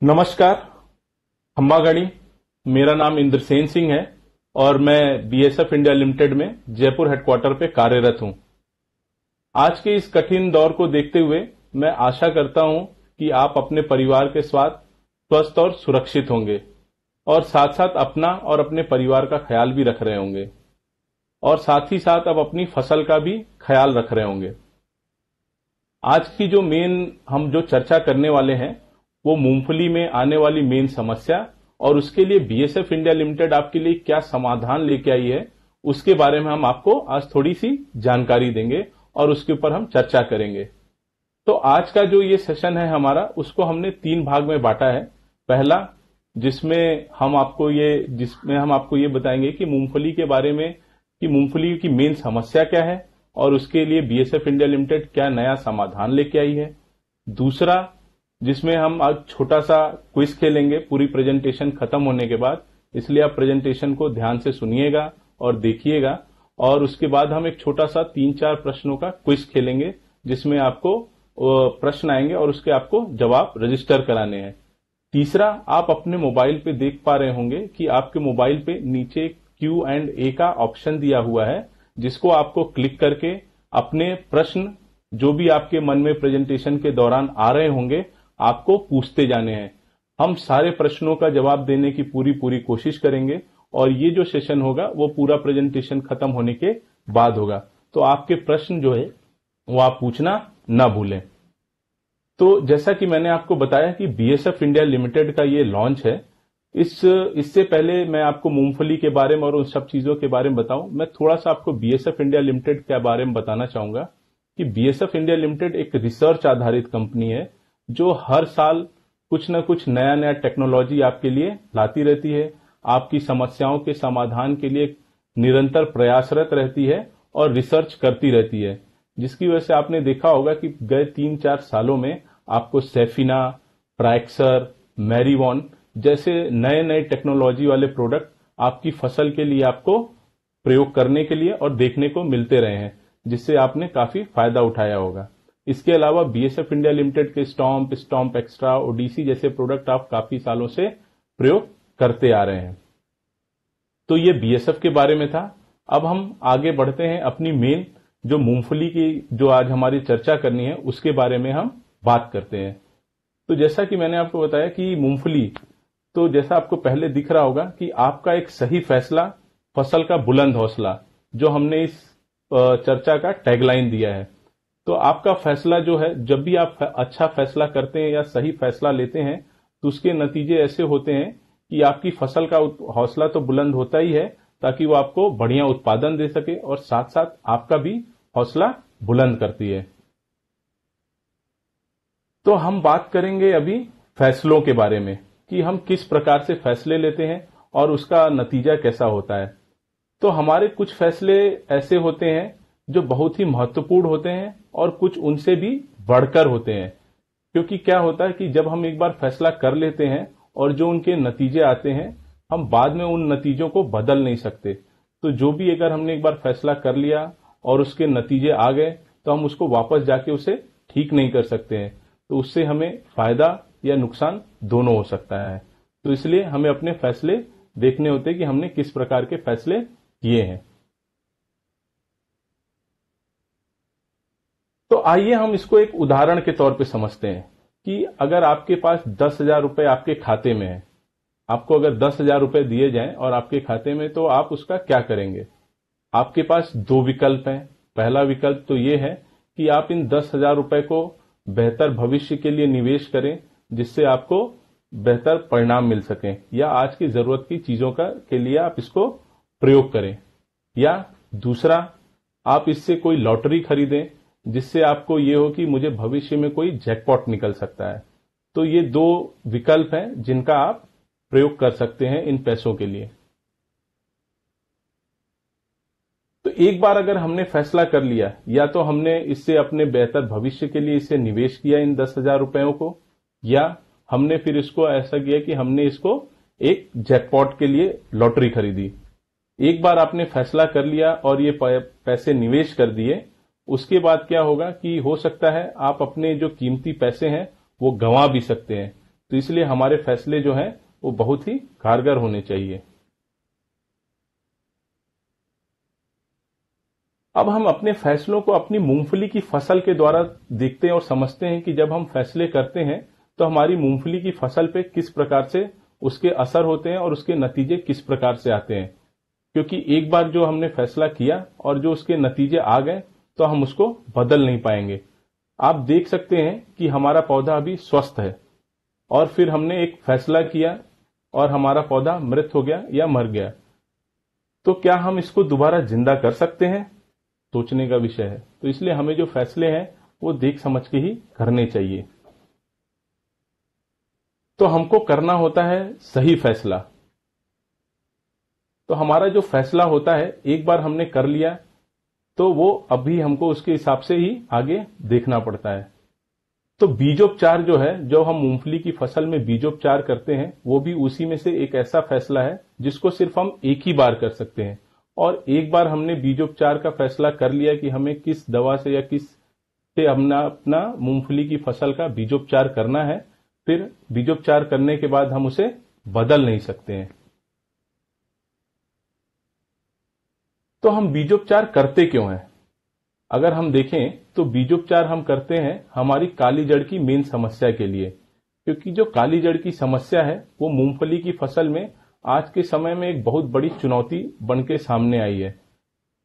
नमस्कार। खम्बागणी। मेरा नाम इंद्रसेन सिंह है और मैं बीएसएफ इंडिया लिमिटेड में जयपुर हेडक्वार्टर पे कार्यरत हूं। आज के इस कठिन दौर को देखते हुए मैं आशा करता हूं कि आप अपने परिवार के साथ स्वस्थ और सुरक्षित होंगे और साथ साथ अपना और अपने परिवार का ख्याल भी रख रहे होंगे और साथ ही साथ अब अपनी फसल का भी ख्याल रख रहे होंगे। आज की हम जो चर्चा करने वाले हैं वो मूंगफली में आने वाली मेन समस्या और उसके लिए बीएसएफ इंडिया लिमिटेड आपके लिए क्या समाधान लेके आई है उसके बारे में हम आपको आज थोड़ी सी जानकारी देंगे और उसके ऊपर हम चर्चा करेंगे। तो आज का जो ये सेशन है हमारा, उसको हमने 3 भाग में बांटा है। पहला जिसमें हम आपको ये बताएंगे कि मूंगफली के बारे में कि मूंगफली की मेन समस्या क्या है और उसके लिए बीएसएफ इंडिया लिमिटेड क्या नया समाधान लेके आई है। दूसरा जिसमें हम आज छोटा सा क्विज खेलेंगे पूरी प्रेजेंटेशन खत्म होने के बाद, इसलिए आप प्रेजेंटेशन को ध्यान से सुनिएगा और देखिएगा। और उसके बाद हम एक छोटा सा 3-4 प्रश्नों का क्विज खेलेंगे जिसमें आपको प्रश्न आएंगे और उसके आपको जवाब रजिस्टर कराने हैं। तीसरा, आप अपने मोबाइल पे देख पा रहे होंगे कि आपके मोबाइल पे नीचे Q&A का ऑप्शन दिया हुआ है, जिसको आपको क्लिक करके अपने प्रश्न जो भी आपके मन में प्रेजेंटेशन के दौरान आ रहे होंगे आपको पूछते जाने हैं। हम सारे प्रश्नों का जवाब देने की पूरी कोशिश करेंगे और ये जो सेशन होगा वो पूरा प्रेजेंटेशन खत्म होने के बाद होगा। तो आपके प्रश्न जो है वो आप पूछना ना भूलें। तो जैसा कि मैंने आपको बताया कि बीएसएफ इंडिया लिमिटेड का ये लॉन्च है, इससे पहले मैं आपको मूंगफली के बारे में और उन सब चीजों के बारे में बताऊं, मैं थोड़ा सा आपको बीएसएफ इंडिया लिमिटेड के बारे में बताना चाहूंगा कि बीएसएफ इंडिया लिमिटेड एक रिसर्च आधारित कंपनी है जो हर साल कुछ न कुछ नया टेक्नोलॉजी आपके लिए लाती रहती है, आपकी समस्याओं के समाधान के लिए निरंतर प्रयासरत रहती है और रिसर्च करती रहती है, जिसकी वजह से आपने देखा होगा कि गए 3-4 सालों में आपको सेफिना, प्राइक्सर, मैरीवॉन जैसे नए टेक्नोलॉजी वाले प्रोडक्ट आपकी फसल के लिए आपको प्रयोग करने के लिए और देखने को मिलते रहे हैं, जिससे आपने काफी फायदा उठाया होगा। इसके अलावा बीएसएफ इंडिया लिमिटेड के स्टॉम्प एक्स्ट्रा, ओडीसी जैसे प्रोडक्ट आप काफी सालों से प्रयोग करते आ रहे हैं। तो ये बीएसएफ के बारे में था। अब हम आगे बढ़ते हैं, अपनी मेन जो मूंगफली की जो आज हमारी चर्चा करनी है उसके बारे में हम बात करते हैं। तो जैसा कि मैंने आपको बताया कि मूंगफली, तो जैसा आपको पहले दिख रहा होगा कि आपका एक सही फैसला, फसल का बुलंद हौसला, जो हमने इस चर्चा का टैगलाइन दिया है। तो आपका फैसला जो है, जब भी आप अच्छा फैसला करते हैं या सही फैसला लेते हैं तो उसके नतीजे ऐसे होते हैं कि आपकी फसल का हौसला तो बुलंद होता ही है ताकि वो आपको बढ़िया उत्पादन दे सके और साथ साथ आपका भी हौसला बुलंद करती है। तो हम बात करेंगे अभी फैसलों के बारे में कि हम किस प्रकार से फैसले लेते हैं और उसका नतीजा कैसा होता है। तो हमारे कुछ फैसले ऐसे होते हैं जो बहुत ही महत्वपूर्ण होते हैं और कुछ उनसे भी बढ़कर होते हैं, क्योंकि क्या होता है कि जब हम एक बार फैसला कर लेते हैं और जो उनके नतीजे आते हैं हम बाद में उन नतीजों को बदल नहीं सकते। तो जो भी अगर हमने एक बार फैसला कर लिया और उसके नतीजे आ गए तो हम उसको वापस जाके उसे ठीक नहीं कर सकते हैं, तो उससे हमें फायदा या नुकसान दोनों हो सकता है। तो इसलिए हमें अपने फैसले देखने होते हैं कि हमने किस प्रकार के फैसले किए हैं। तो आइए हम इसको एक उदाहरण के तौर पे समझते हैं कि अगर आपके पास 10,000 रुपए आपके खाते में है, आपको अगर 10,000 रुपए दिए जाएं और आपके खाते में, तो आप उसका क्या करेंगे। आपके पास 2 विकल्प हैं। पहला विकल्प तो ये है कि आप इन 10,000 रुपए को बेहतर भविष्य के लिए निवेश करें, जिससे आपको बेहतर परिणाम मिल सके, या आज की जरूरत की चीजों के लिए आप इसको प्रयोग करें। या दूसरा, आप इससे कोई लॉटरी खरीदें जिससे आपको ये हो कि मुझे भविष्य में कोई जैकपॉट निकल सकता है। तो ये 2 विकल्प हैं जिनका आप प्रयोग कर सकते हैं इन पैसों के लिए। तो एक बार अगर हमने फैसला कर लिया, या तो हमने इससे अपने बेहतर भविष्य के लिए इसे निवेश किया इन 10,000 रुपयों को, या हमने फिर इसको ऐसा किया कि हमने इसको एक जैकपॉट के लिए लॉटरी खरीदी। एक बार आपने फैसला कर लिया और ये पैसे निवेश कर दिए, उसके बाद क्या होगा कि हो सकता है आप अपने जो कीमती पैसे हैं वो गंवा भी सकते हैं। तो इसलिए हमारे फैसले जो हैं वो बहुत ही कारगर होने चाहिए। अब हम अपने फैसलों को अपनी मूंगफली की फसल के द्वारा देखते हैं और समझते हैं कि जब हम फैसले करते हैं तो हमारी मूंगफली की फसल पे किस प्रकार से उसके असर होते हैं और उसके नतीजे किस प्रकार से आते हैं। क्योंकि एक बार जो हमने फैसला किया और जो उसके नतीजे आ गए तो हम उसको बदल नहीं पाएंगे। आप देख सकते हैं कि हमारा पौधा अभी स्वस्थ है और फिर हमने एक फैसला किया और हमारा पौधा मृत हो गया या मर गया, तो क्या हम इसको दोबारा जिंदा कर सकते हैं? सोचने का विषय है। तो इसलिए हमें जो फैसले हैं वो देख समझ के ही करने चाहिए। तो हमको करना होता है सही फैसला। तो हमारा जो फैसला होता है एक बार हमने कर लिया तो वो अभी हमको उसके हिसाब से ही आगे देखना पड़ता है। तो बीजोपचार जो है, जो हम मूंगफली की फसल में बीजोपचार करते हैं, वो भी उसी में से एक ऐसा फैसला है जिसको सिर्फ हम एक ही बार कर सकते हैं। और एक बार हमने बीजोपचार का फैसला कर लिया कि हमें किस दवा से या किस से अपना मूंगफली की फसल का बीजोपचार करना है, फिर बीजोपचार करने के बाद हम उसे बदल नहीं सकते हैं। तो हम बीजोपचार करते क्यों हैं? अगर हम देखें तो बीजोपचार हम करते हैं हमारी काली जड़ की मेन समस्या के लिए, क्योंकि जो काली जड़ की समस्या है वो मूंगफली की फसल में आज के समय में एक बहुत बड़ी चुनौती बन के सामने आई है।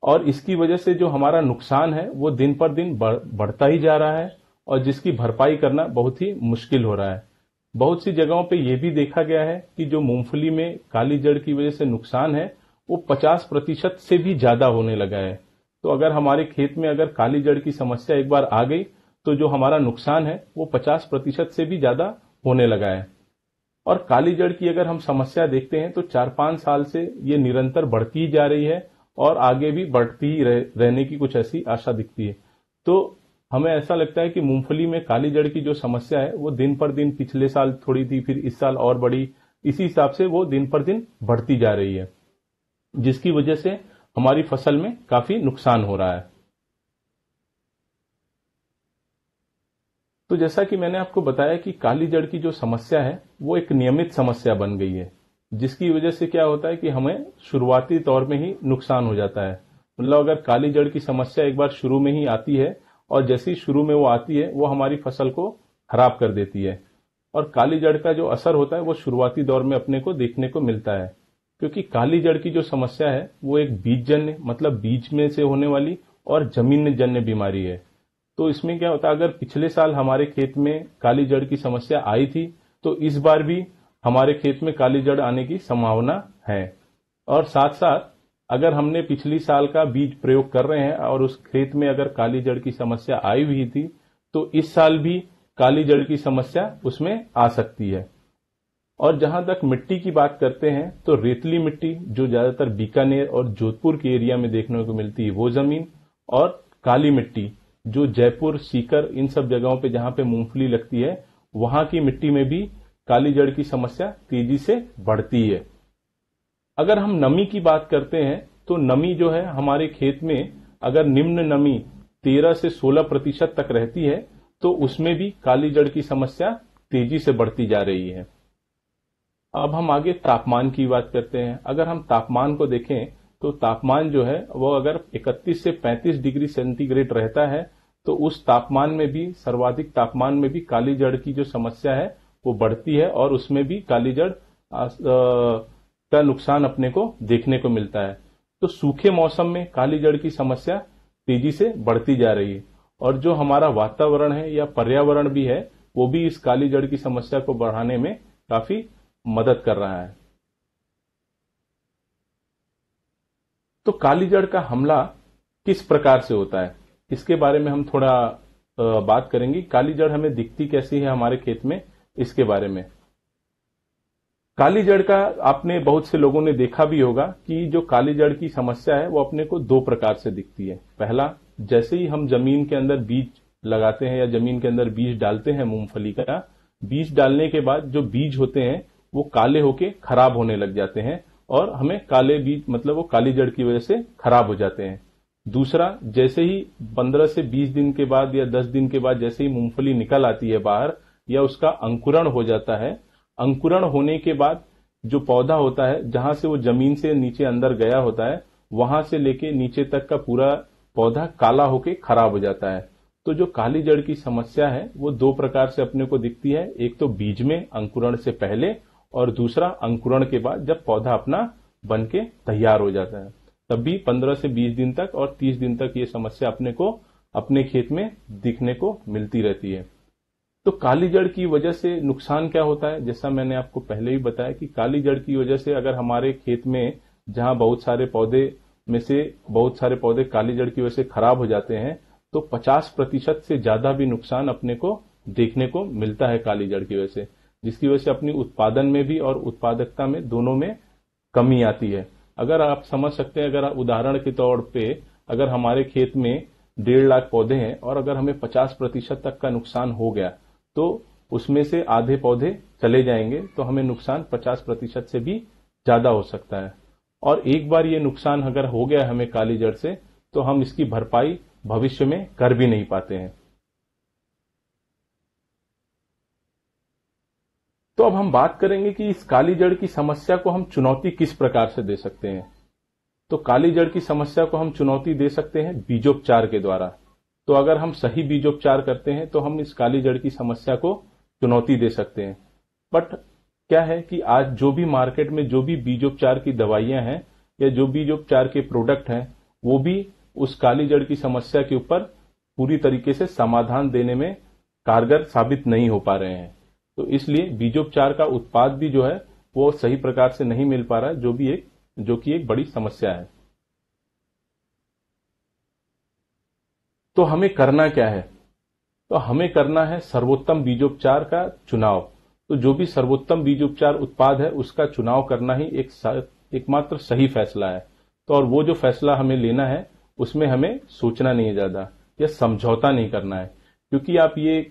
और इसकी वजह से जो हमारा नुकसान है वो दिन पर दिन बढ़ता ही जा रहा है और जिसकी भरपाई करना बहुत ही मुश्किल हो रहा है। बहुत सी जगहों पे ये भी देखा गया है कि जो मूंगफली में काली जड़ की वजह से नुकसान है वो 50% से भी ज्यादा होने लगा है। तो अगर हमारे खेत में अगर काली जड़ की समस्या एक बार आ गई तो जो हमारा नुकसान है वो 50% से भी ज्यादा होने लगा है। और काली जड़ की अगर हम समस्या देखते हैं तो 4-5 साल से ये निरंतर बढ़ती ही जा रही है और आगे भी बढ़ती ही रहने की कुछ ऐसी आशा दिखती है। तो हमें ऐसा लगता है कि मूंगफली में काली जड़ की जो समस्या है वो दिन पर दिन, पिछले साल थोड़ी थी, फिर इस साल और बढ़ी, इसी हिसाब से वो दिन पर दिन बढ़ती जा रही है, जिसकी वजह से हमारी फसल में काफी नुकसान हो रहा है। तो जैसा कि मैंने आपको बताया कि काली जड़ की जो समस्या है वो एक नियमित समस्या बन गई है, जिसकी वजह से क्या होता है कि हमें शुरुआती तौर में ही नुकसान हो जाता है। मतलब अगर काली जड़ की समस्या एक बार शुरू में ही आती है और जैसी शुरू में वो आती है वो हमारी फसल को खराब कर देती है। और काली जड़ का जो असर होता है वो शुरुआती दौर में अपने को देखने को मिलता है, क्योंकि काली जड़ की जो समस्या है वो एक बीजजन्य, मतलब बीज में से होने वाली और जमीन जन्य बीमारी है। तो इसमें क्या होता है, अगर पिछले साल हमारे खेत में काली जड़ की समस्या आई थी तो इस बार भी हमारे खेत में काली जड़ आने की संभावना है। और साथ साथ अगर हमने पिछली साल का बीज प्रयोग कर रहे हैं और उस खेत में अगर काली जड़ की समस्या आई हुई थी तो इस साल भी काली जड़ की समस्या उसमें आ सकती है। और जहां तक मिट्टी की बात करते हैं तो रेतली मिट्टी, जो ज्यादातर बीकानेर और जोधपुर के एरिया में देखने को मिलती है वो जमीन, और काली मिट्टी जो जयपुर, सीकर, इन सब जगहों पे जहां पे मूंगफली लगती है वहां की मिट्टी में भी काली जड़ की समस्या तेजी से बढ़ती है। अगर हम नमी की बात करते हैं तो नमी जो है हमारे खेत में अगर निम्न नमी 13 से 16% तक रहती है तो उसमें भी काली जड़ की समस्या तेजी से बढ़ती जा रही है। अब हम आगे तापमान की बात करते हैं। अगर हम तापमान को देखें तो तापमान जो है वो अगर 31 से 35 डिग्री सेंटीग्रेड रहता है तो उस तापमान में भी, सर्वाधिक तापमान में भी काली जड़ की जो समस्या है वो बढ़ती है और उसमें भी काली जड़ का नुकसान अपने को देखने को मिलता है। तो सूखे मौसम में काली जड़ की समस्या तेजी से बढ़ती जा रही है और जो हमारा वातावरण है या पर्यावरण भी है वो भी इस काली जड़ की समस्या को बढ़ाने में काफी मदद कर रहा है। तो काली जड़ का हमला किस प्रकार से होता है इसके बारे में हम थोड़ा बात करेंगे। काली जड़ हमें दिखती कैसी है हमारे खेत में, इसके बारे में। काली जड़ का आपने बहुत से लोगों ने देखा भी होगा कि जो काली जड़ की समस्या है वो अपने को 2 प्रकार से दिखती है। पहला, जैसे ही हम जमीन के अंदर बीज लगाते हैं या जमीन के अंदर बीज डालते हैं मूंगफली का, बीज डालने के बाद जो बीज होते हैं वो काले होके खराब होने लग जाते हैं और हमें काले बीज, मतलब वो काली जड़ की वजह से खराब हो जाते हैं। दूसरा, जैसे ही 15 से 20 दिन के बाद या 10 दिन के बाद जैसे ही मूंगफली निकल आती है बाहर, या उसका अंकुरण हो जाता है। अंकुरण होने के बाद जो पौधा होता है, जहां से वो जमीन से नीचे अंदर गया होता है, वहां से लेके नीचे तक का पूरा पौधा काला होके खराब हो जाता है। तो जो काली जड़ की समस्या है वो दो प्रकार से अपने को दिखती है। एक तो बीज में अंकुरण से पहले, और दूसरा अंकुरण के बाद जब पौधा अपना बन के तैयार हो जाता है, तब भी 15 से 20 दिन तक और 30 दिन तक ये समस्या अपने को अपने खेत में दिखने को मिलती रहती है। तो काली जड़ की वजह से नुकसान क्या होता है? जैसा मैंने आपको पहले ही बताया कि काली जड़ की वजह से अगर हमारे खेत में जहां बहुत सारे पौधे में से बहुत सारे पौधे काली जड़ की वजह से खराब हो जाते हैं, तो 50% से ज्यादा भी नुकसान अपने को देखने को मिलता है काली जड़ की वजह से, जिसकी वजह से अपनी उत्पादन में भी और उत्पादकता में दोनों में कमी आती है। अगर आप समझ सकते हैं, अगर आप उदाहरण के तौर पे अगर हमारे खेत में 1.5 लाख पौधे हैं और अगर हमें 50% तक का नुकसान हो गया, तो उसमें से आधे पौधे चले जाएंगे, तो हमें नुकसान 50% से भी ज्यादा हो सकता है। और एक बार ये नुकसान अगर हो गया हमें काली जड़ से, तो हम इसकी भरपाई भविष्य में कर भी नहीं पाते हैं। तो अब हम बात करेंगे कि इस काली जड़ की समस्या को हम चुनौती किस प्रकार से दे सकते हैं। तो काली जड़ की समस्या को हम चुनौती दे सकते हैं बीजोपचार के द्वारा। तो अगर हम सही बीजोपचार करते हैं तो हम इस काली जड़ की समस्या को चुनौती दे सकते हैं। बट क्या है कि आज जो भी मार्केट में जो भी बीजोपचार की दवाइयां हैं या जो बीजोपचार के प्रोडक्ट हैं, वो भी उस काली जड़ की समस्या के ऊपर पूरी तरीके से समाधान देने में कारगर साबित नहीं हो पा रहे हैं। तो इसलिए बीजोपचार का उत्पाद भी जो है वो सही प्रकार से नहीं मिल पा रहा है, जो कि एक बड़ी समस्या है। तो हमें करना क्या है? तो हमें करना है सर्वोत्तम बीजोपचार का चुनाव। तो जो भी सर्वोत्तम बीजोपचार उत्पाद है उसका चुनाव करना ही एकमात्र सही फैसला है। तो और वो जो फैसला हमें लेना है उसमें हमें सोचना नहीं है ज्यादा, या समझौता नहीं करना है। क्योंकि आप ये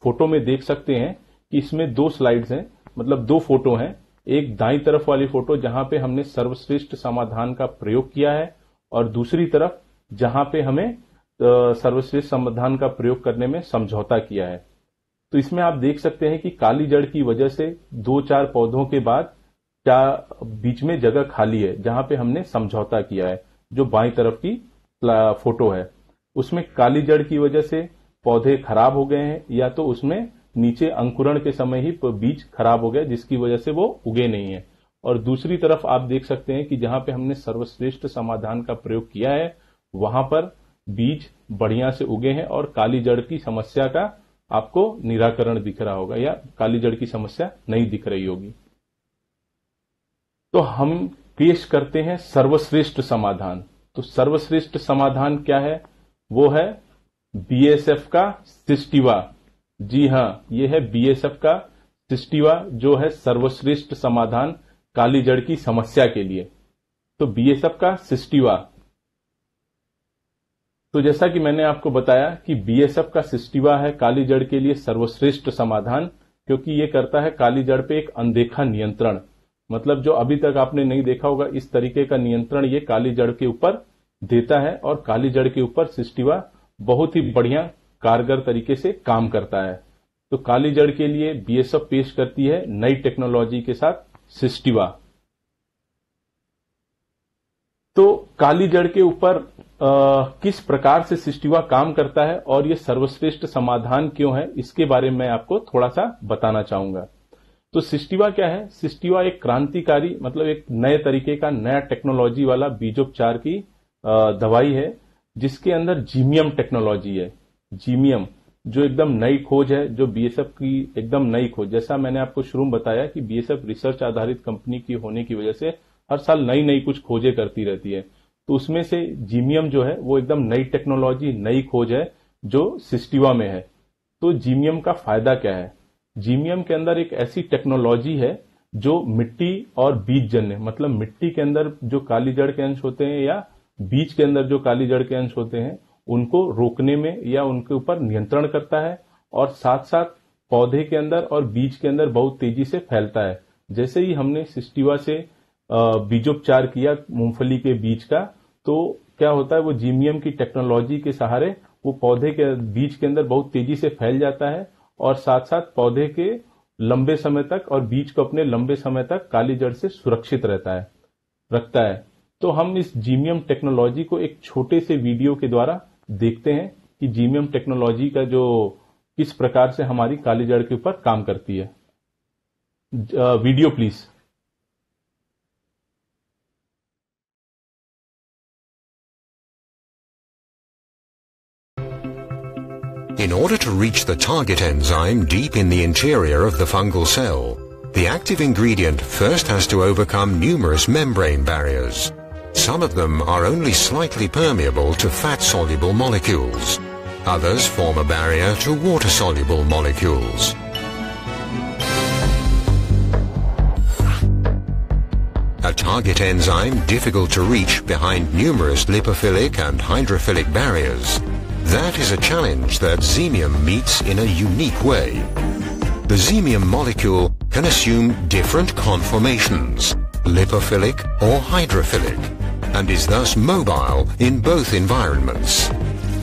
फोटो में देख सकते हैं कि इसमें 2 स्लाइड्स हैं, मतलब 2 फोटो हैं। एक दाईं तरफ वाली फोटो जहां पे हमने सर्वश्रेष्ठ समाधान का प्रयोग किया है, और दूसरी तरफ जहां पे हमें सर्वश्रेष्ठ समाधान का प्रयोग करने में समझौता किया है। तो इसमें आप देख सकते हैं कि काली जड़ की वजह से 2-4 पौधों के बाद क्या बीच में जगह खाली है जहां पे हमने समझौता किया है। जो बाईं तरफ की फोटो है उसमें काली जड़ की वजह से पौधे खराब हो गए हैं, या तो उसमें नीचे अंकुरण के समय ही बीज खराब हो गया जिसकी वजह से वो उगे नहीं है। और दूसरी तरफ आप देख सकते हैं कि जहां पे हमने सर्वश्रेष्ठ समाधान का प्रयोग किया है वहां पर बीज बढ़िया से उगे हैं और काली जड़ की समस्या का आपको निराकरण दिख रहा होगा, या काली जड़ की समस्या नहीं दिख रही होगी। तो हम पेश करते हैं सर्वश्रेष्ठ समाधान। तो सर्वश्रेष्ठ समाधान क्या है? वो है बीएसएफ का सिस्टिवा। जी हां, ये है बीएसएफ का सिस्टिवा, जो है सर्वश्रेष्ठ समाधान काली जड़ की समस्या के लिए। तो बीएसएफ का सिस्टिवा, तो जैसा कि मैंने आपको बताया कि बीएसएफ का सिस्टिवा है काली जड़ के लिए सर्वश्रेष्ठ समाधान, क्योंकि ये करता है काली जड़ पे एक अनदेखा नियंत्रण। मतलब जो अभी तक आपने नहीं देखा होगा इस तरीके का नियंत्रण ये काली जड़ के ऊपर देता है, और काली जड़ के ऊपर सिस्टिवा बहुत ही बढ़िया कारगर तरीके से काम करता है। तो काली जड़ के लिए बीएसएफ पेश करती है नई टेक्नोलॉजी के साथ सिस्टिवा। तो काली जड़ के ऊपर किस प्रकार से सिस्टिवा काम करता है और ये सर्वश्रेष्ठ समाधान क्यों है, इसके बारे में मैं आपको थोड़ा सा बताना चाहूंगा। तो सिस्टिवा क्या है? सिस्टिवा एक क्रांतिकारी, मतलब एक नए तरीके का नया टेक्नोलॉजी वाला बीजोपचार की दवाई है, जिसके अंदर जीमियम टेक्नोलॉजी है। जीमियम जो एकदम नई खोज है, जो बीएसएफ की एकदम नई खोज। जैसा मैंने आपको शुरू में बताया कि बीएसएफ रिसर्च आधारित कंपनी की होने की वजह से हर साल नई नई कुछ खोजें करती रहती है। तो उसमें से जीमियम जो है वो एकदम नई टेक्नोलॉजी, नई खोज है जो सिस्टिवा में है। तो जीमियम का फायदा क्या है? जीमियम के अंदर एक ऐसी टेक्नोलॉजी है जो मिट्टी और बीज जन्य, मतलब मिट्टी के अंदर जो काली जड़ के अंश होते हैं या बीज के अंदर जो काली जड़ के अंश होते हैं, उनको रोकने में या उनके ऊपर नियंत्रण करता है, और साथ साथ पौधे के अंदर और बीज के अंदर बहुत तेजी से फैलता है। जैसे ही हमने सिस्टिवा से बीजोपचार किया मूंगफली के बीज का, तो क्या होता है, वो जीमियम की टेक्नोलॉजी के सहारे वो पौधे के बीज के अंदर बहुत तेजी से फैल जाता है और साथ साथ पौधे के लंबे समय तक और बीज को अपने लंबे समय तक काली जड़ से सुरक्षित रखता है। तो हम इस जीमियम टेक्नोलॉजी को एक छोटे से वीडियो के द्वारा देखते हैं कि जीमियम टेक्नोलॉजी का जो किस प्रकार से हमारी काली जड़ के ऊपर काम करती है। Video please. In order to reach the target enzyme deep in the interior of the fungal cell, the active ingredient first has to overcome numerous membrane barriers. Some of them are only slightly permeable to fat-soluble molecules. Others form a barrier to water-soluble molecules. A target enzyme difficult to reach behind numerous lipophilic and hydrophilic barriers. That is a challenge that Xemium meets in a unique way. The Xemium molecule can assume different conformations, lipophilic or hydrophilic, and is thus mobile in both environments.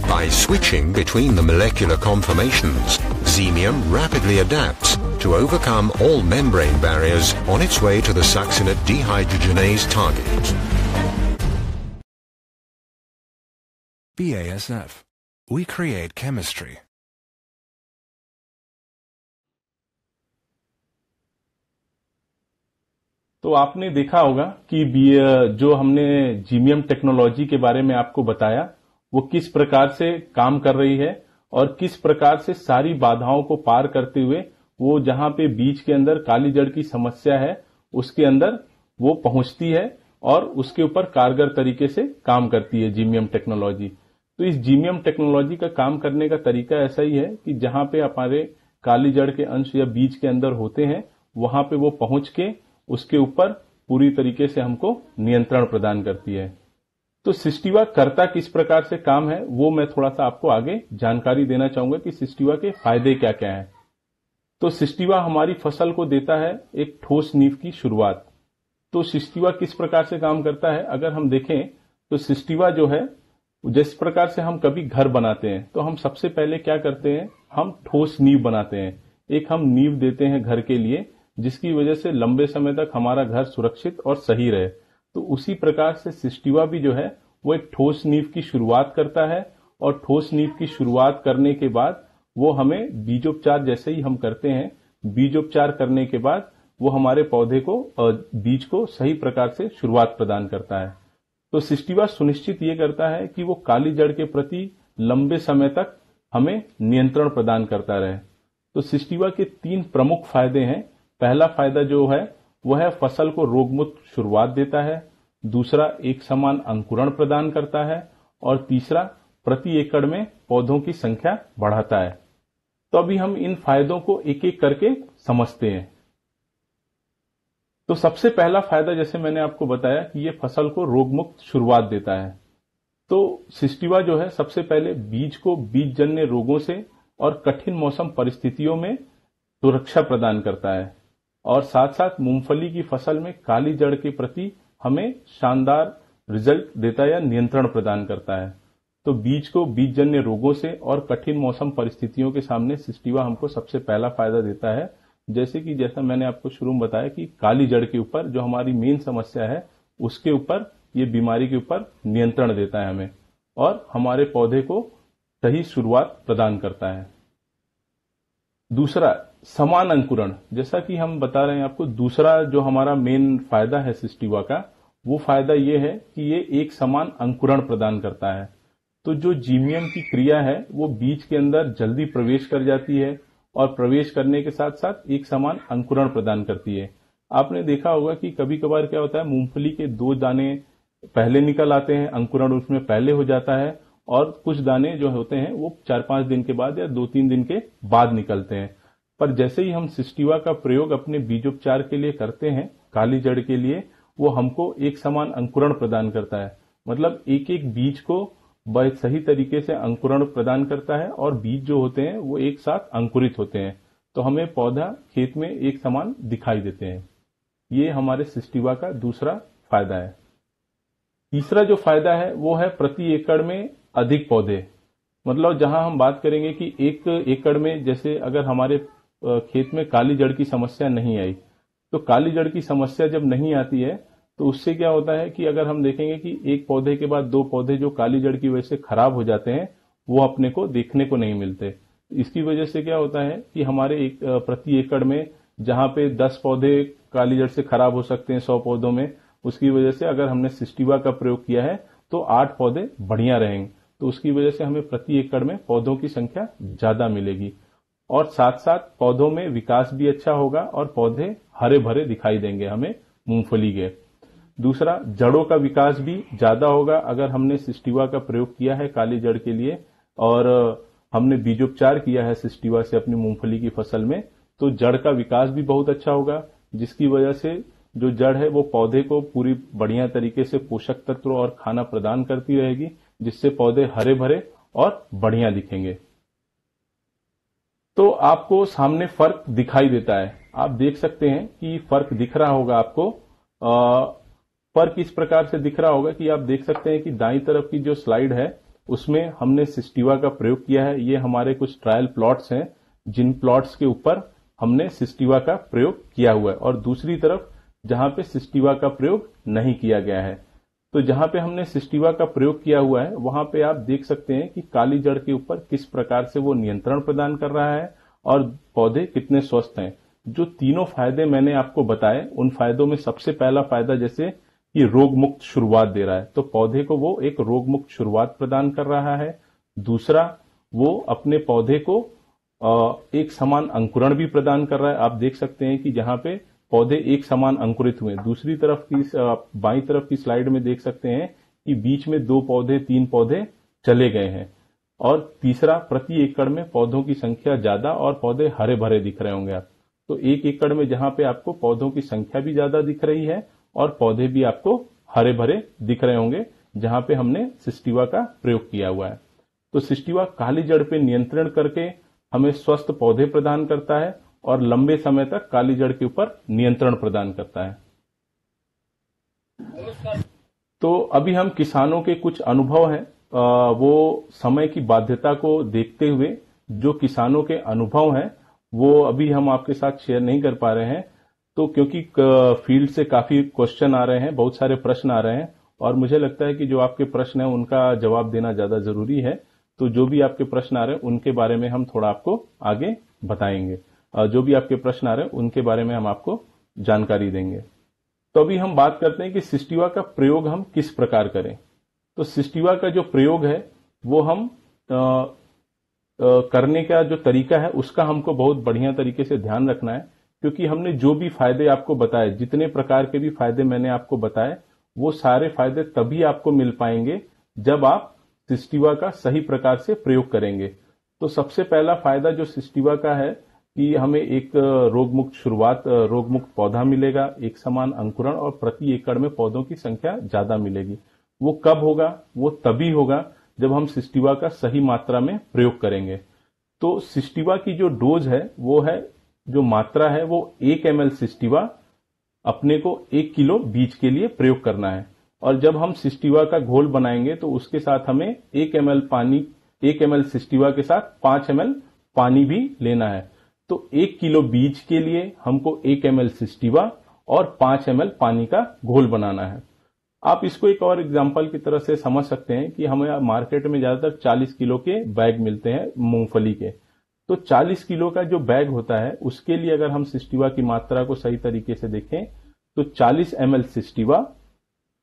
By switching between the molecular conformations, Xemium rapidly adapts to overcome all membrane barriers on its way to the succinate dehydrogenase target. BASF. We create chemistry. तो आपने देखा होगा कि जो हमने जीमियम technology के बारे में आपको बताया वो किस प्रकार से काम कर रही है और किस प्रकार से सारी बाधाओं को पार करते हुए वो जहां पे बीज के अंदर काली जड़ की समस्या है उसके अंदर वो पहुंचती है और उसके ऊपर कारगर तरीके से काम करती है जीमियम टेक्नोलॉजी। तो इस जीमियम टेक्नोलॉजी का काम करने का तरीका ऐसा ही है कि जहां पे हमारे काली जड़ के अंश या बीज के अंदर होते हैं वहां पे वो पहुंच के उसके ऊपर पूरी तरीके से हमको नियंत्रण प्रदान करती है। तो सिस्टिवा करता किस प्रकार से काम है वो मैं थोड़ा सा आपको आगे जानकारी देना चाहूंगा कि सिस्टिवा के फायदे क्या क्या हैं। तो सिस्टिवा हमारी फसल को देता है एक ठोस नींव की शुरुआत। तो सिस्टिवा किस प्रकार से काम करता है अगर हम देखें तो सिस्टिवा जो है जिस प्रकार से हम कभी घर बनाते हैं तो हम सबसे पहले क्या करते हैं, हम ठोस नींव बनाते हैं, एक हम नींव देते हैं घर के लिए जिसकी वजह से लंबे समय तक हमारा घर सुरक्षित और सही रहे। तो उसी प्रकार से सिस्टिवा भी जो है वो एक ठोस नींव की शुरुआत करता है और ठोस नींव की शुरुआत करने के बाद वो हमें बीजोपचार जैसे ही हम करते हैं, बीजोपचार करने के बाद वो हमारे पौधे को बीज को सही प्रकार से शुरुआत प्रदान करता है। तो सिस्टिवा सुनिश्चित ये करता है कि वो काली जड़ के प्रति लंबे समय तक हमें नियंत्रण प्रदान करता रहे। तो सिस्टिवा के 3 प्रमुख फायदे हैं। पहला फायदा जो है वह है फसल को रोगमुक्त शुरुआत देता है, दूसरा एक समान अंकुरण प्रदान करता है और तीसरा प्रति एकड़ में पौधों की संख्या बढ़ाता है। तो अभी हम इन फायदों को एक एक करके समझते हैं। तो सबसे पहला फायदा जैसे मैंने आपको बताया कि ये फसल को रोगमुक्त शुरुआत देता है। तो सिस्टिवा जो है सबसे पहले बीज को बीजजन्य रोगों से और कठिन मौसम परिस्थितियों में सुरक्षा प्रदान करता है और साथ साथ मूंगफली की फसल में काली जड़ के प्रति हमें शानदार रिजल्ट देता है या नियंत्रण प्रदान करता है। तो बीज को बीजजन्य रोगों से और कठिन मौसम परिस्थितियों के सामने सिस्टिवा हमको सबसे पहला फायदा देता है। जैसा मैंने आपको शुरू में बताया कि काली जड़ के ऊपर जो हमारी मेन समस्या है उसके ऊपर ये बीमारी के ऊपर नियंत्रण देता है हमें और हमारे पौधे को सही शुरुआत प्रदान करता है। दूसरा समान अंकुरण, जैसा कि हम बता रहे हैं आपको, दूसरा जो हमारा मेन फायदा है सिस्टिवा का वो फायदा ये है कि ये एक समान अंकुरण प्रदान करता है। तो जो जीमियम की क्रिया है वो बीज के अंदर जल्दी प्रवेश कर जाती है और प्रवेश करने के साथ साथ एक समान अंकुरण प्रदान करती है। आपने देखा होगा कि कभी कभार क्या होता है, मूंगफली के 2 दाने पहले निकल आते हैं, अंकुरण उसमें पहले हो जाता है और कुछ दाने जो होते हैं वो 4-5 दिन के बाद या 2-3 दिन के बाद निकलते हैं। पर जैसे ही हम सिस्टिवा का प्रयोग अपने बीजोपचार के लिए करते हैं काली जड़ के लिए, वो हमको एक समान अंकुरण प्रदान करता है। मतलब एक एक बीज को सही तरीके से अंकुरण प्रदान करता है और बीज जो होते हैं वो एक साथ अंकुरित होते हैं, तो हमें पौधा खेत में एक समान दिखाई देते हैं। ये हमारे सिस्टिवा का दूसरा फायदा है। तीसरा जो फायदा है वो है प्रति एकड़ में अधिक पौधे। मतलब जहां हम बात करेंगे कि 1 एकड़ में, जैसे अगर हमारे खेत में काली जड़ की समस्या नहीं आई, तो काली जड़ की समस्या जब नहीं आती है तो उससे क्या होता है कि अगर हम देखेंगे कि एक पौधे के बाद 2 पौधे जो काली जड़ की वजह से खराब हो जाते हैं, वो अपने को देखने को नहीं मिलते। इसकी वजह से क्या होता है कि हमारे प्रति एकड़ में जहां पे 10 पौधे काली जड़ से खराब हो सकते हैं 100 पौधों में, उसकी वजह से अगर हमने सिस्टीवा का प्रयोग किया है तो 8 पौधे बढ़िया रहेंगे। तो उसकी वजह से हमें प्रति एकड़ में पौधों की संख्या ज्यादा मिलेगी और साथ साथ पौधों में विकास भी अच्छा होगा और पौधे हरे भरे दिखाई देंगे हमें मूंगफली के। दूसरा, जड़ों का विकास भी ज्यादा होगा अगर हमने सिस्टीवा का प्रयोग किया है काली जड़ के लिए और हमने बीजोपचार किया है सिस्टीवा से अपनी मूंगफली की फसल में, तो जड़ का विकास भी बहुत अच्छा होगा, जिसकी वजह से जो जड़ है वो पौधे को पूरी बढ़िया तरीके से पोषक तत्व और खाना प्रदान करती रहेगी, जिससे पौधे हरे भरे और बढ़िया दिखेंगे। तो आपको सामने फर्क दिखाई देता है, आप देख सकते हैं कि फर्क दिख रहा होगा आपको। फर्क इस प्रकार से दिख रहा होगा कि आप देख सकते हैं कि दाईं तरफ की जो स्लाइड है उसमें हमने सिस्टीवा का प्रयोग किया है। ये हमारे कुछ ट्रायल प्लॉट्स हैं जिन प्लॉट्स के ऊपर हमने सिस्टीवा का प्रयोग किया हुआ है, और दूसरी तरफ जहां पे सिस्टीवा का प्रयोग नहीं किया गया है। तो जहां पे हमने सिस्टीवा का प्रयोग किया हुआ है वहां पे आप देख सकते हैं कि काली जड़ के ऊपर किस प्रकार से वो नियंत्रण प्रदान कर रहा है और पौधे कितने स्वस्थ हैं। जो तीनों फायदे मैंने आपको बताए, उन फायदों में सबसे पहला फायदा जैसे कि रोग मुक्त शुरुआत दे रहा है, तो पौधे को वो एक रोग मुक्त शुरुआत प्रदान कर रहा है। दूसरा, वो अपने पौधे को एक समान अंकुरण भी प्रदान कर रहा है। आप देख सकते हैं कि जहां पे पौधे एक समान अंकुरित हुए, दूसरी तरफ की बाईं तरफ की स्लाइड में देख सकते हैं कि बीच में 2 पौधे 3 पौधे चले गए हैं। और तीसरा, प्रति एकड़ में पौधों की संख्या ज्यादा और पौधे हरे भरे दिख रहे होंगे आप। तो 1 एकड़ में जहां पे आपको पौधों की संख्या भी ज्यादा दिख रही है और पौधे भी आपको हरे भरे दिख रहे होंगे जहां पे हमने सिस्टीवा का प्रयोग किया हुआ है। तो सिस्टीवा काली जड़ पे नियंत्रण करके हमें स्वस्थ पौधे प्रदान करता है और लंबे समय तक काली जड़ के ऊपर नियंत्रण प्रदान करता है। तो अभी हम किसानों के कुछ अनुभव हैं, वो समय की बाध्यता को देखते हुए जो किसानों के अनुभव हैं वो अभी हम आपके साथ शेयर नहीं कर पा रहे हैं। तो क्योंकि फील्ड से काफी क्वेश्चन आ रहे हैं, बहुत सारे प्रश्न आ रहे हैं और मुझे लगता है कि जो आपके प्रश्न हैं उनका जवाब देना ज्यादा जरूरी है। तो जो भी आपके प्रश्न आ रहे हैं उनके बारे में हम थोड़ा आपको आगे बताएंगे। जो भी आपके प्रश्न आ रहे हैं उनके बारे में हम आपको जानकारी देंगे। तो अभी हम बात करते हैं कि सिस्टीवा का प्रयोग हम किस प्रकार करें। तो सिस्टीवा का जो प्रयोग है वो हम करने का जो तरीका है उसका हमको बहुत बढ़िया तरीके से ध्यान रखना है, क्योंकि हमने जो भी फायदे आपको बताए, जितने प्रकार के भी फायदे मैंने आपको बताए, वो सारे फायदे तभी आपको मिल पाएंगे जब आप सिस्टीवा का सही प्रकार से प्रयोग करेंगे। तो सबसे पहला फायदा जो सिस्टीवा का है कि हमें एक रोग मुक्त पौधा मिलेगा, एक समान अंकुरण और प्रति एकड़ में पौधों की संख्या ज्यादा मिलेगी। वो कब होगा? वो तभी होगा जब हम सिस्टीवा का सही मात्रा में प्रयोग करेंगे। तो सिस्टीवा की जो डोज है वो है, जो मात्रा है वो 1 ml सिस्टीवा अपने को 1 किलो बीज के लिए प्रयोग करना है। और जब हम सिस्टीवा का घोल बनाएंगे तो उसके साथ हमें 1 ml सिस्टीवा के साथ 5 ml पानी भी लेना है। तो 1 किलो बीज के लिए हमको 1 ml सिस्टीवा और 5 ml पानी का घोल बनाना है। आप इसको एक और एग्जांपल की तरह से समझ सकते हैं कि हमें मार्केट में ज्यादातर 40 किलो के बैग मिलते हैं मूंगफली के। तो 40 किलो का जो बैग होता है उसके लिए अगर हम सिस्टीवा की मात्रा को सही तरीके से देखें तो 40 ml सिस्टीवा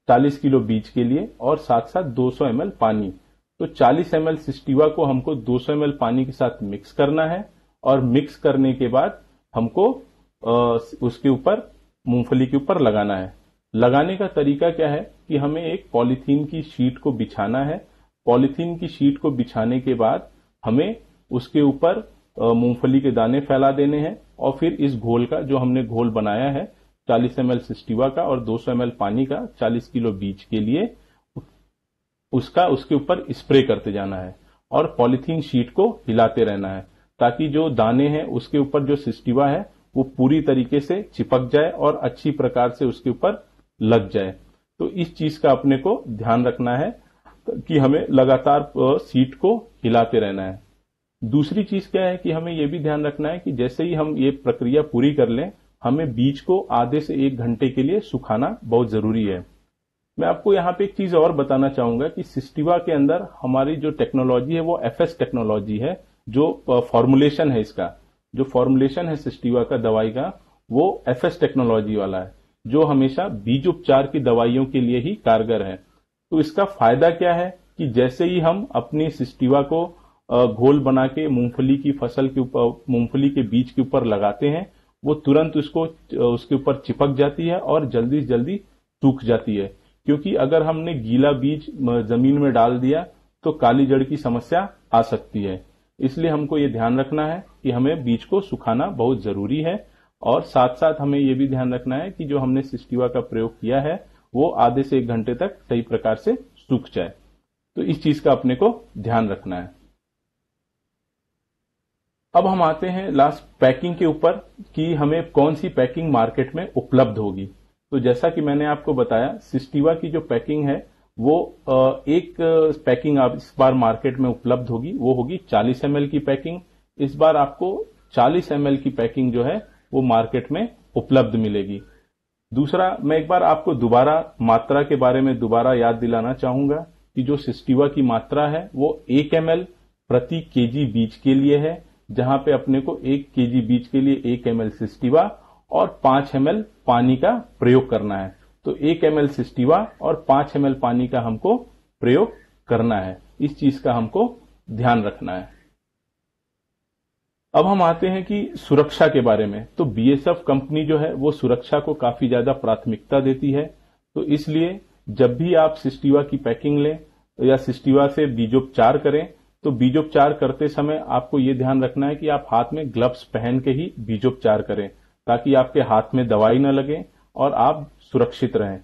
40 किलो बीज के लिए और साथ साथ 200 ml पानी। तो 40 ml सिस्टीवा को हमको 200 ml पानी के साथ मिक्स करना है और मिक्स करने के बाद हमको उसके ऊपर मूंगफली के ऊपर लगाना है। लगाने का तरीका क्या है कि हमें एक पॉलीथीन की शीट को बिछाना है। पॉलीथीन की शीट को बिछाने के बाद हमें उसके ऊपर मूंगफली के दाने फैला देने हैं और फिर इस घोल का, जो हमने घोल बनाया है 40 ml सिस्टीवा का और 200 ml पानी का 40 किलो बीज के लिए, उसके ऊपर स्प्रे करते जाना है और पॉलीथीन शीट को हिलाते रहना है ताकि जो दाने हैं उसके ऊपर जो सिस्टीवा है वो पूरी तरीके से चिपक जाए और अच्छी प्रकार से उसके ऊपर लग जाए। तो इस चीज का अपने को ध्यान रखना है। कि हमें लगातार सीट को हिलाते रहना है। दूसरी चीज क्या है कि हमें यह भी ध्यान रखना है कि जैसे ही हम ये प्रक्रिया पूरी कर लें, हमें बीज को आधे से 1 घंटे के लिए सुखाना बहुत जरूरी है। मैं आपको यहाँ पे एक चीज और बताना चाहूंगा कि सिस्टिवा के अंदर हमारी जो टेक्नोलॉजी है वो एफएस टेक्नोलॉजी है। जो फॉर्मुलेशन है, इसका जो फॉर्मुलेशन है सिस्टिवा का दवाई का, वो एफएस टेक्नोलॉजी वाला है, जो हमेशा बीज उपचार की दवाइयों के लिए ही कारगर है। तो इसका फायदा क्या है कि जैसे ही हम अपनी सिस्टिवा को घोल बना के मूंगफली की फसल के ऊपर, मूंगफली के बीज के ऊपर लगाते हैं, वो तुरंत उसके ऊपर चिपक जाती है और जल्दी से जल्दी सूख जाती है। क्योंकि अगर हमने गीला बीज जमीन में डाल दिया तो काली जड़ की समस्या आ सकती है। इसलिए हमको ये ध्यान रखना है कि हमें बीज को सुखाना बहुत जरूरी है, और साथ साथ हमें ये भी ध्यान रखना है कि जो हमने सिस्टिवा का प्रयोग किया है वो आधे से 1 घंटे तक सही प्रकार से सूख जाए। तो इस चीज का अपने को ध्यान रखना है। अब हम आते हैं लास्ट पैकिंग के ऊपर कि हमें कौन सी पैकिंग मार्केट में उपलब्ध होगी। तो जैसा कि मैंने आपको बताया, सिस्टिवा की जो पैकिंग है वो एक पैकिंग आप इस बार मार्केट में उपलब्ध होगी, वो होगी 40 ml की पैकिंग। इस बार आपको 40 ml की पैकिंग जो है वो मार्केट में उपलब्ध मिलेगी। दूसरा, मैं एक बार आपको दोबारा मात्रा के बारे में दोबारा याद दिलाना चाहूंगा कि जो सिस्टिवा की मात्रा है वो 1 ml प्रति केजी बीज के लिए है, जहां पे अपने को 1 केजी बीज के लिए 1 ml सिस्टिवा और 5 ml पानी का प्रयोग करना है। तो 1 ml सिस्टिवा और 5 ml पानी का हमको प्रयोग करना है। इस चीज का हमको ध्यान रखना है। अब हम आते हैं कि सुरक्षा के बारे में। तो बीएसएफ कंपनी जो है वो सुरक्षा को काफी ज्यादा प्राथमिकता देती है। तो इसलिए जब भी आप सिस्टिवा की पैकिंग लें या सिस्टिवा से बीजोपचार करें, तो बीजोपचार करते समय आपको ये ध्यान रखना है कि आप हाथ में ग्लव्स पहन के ही बीजोपचार करें, ताकि आपके हाथ में दवाई न लगे और आप सुरक्षित रहें।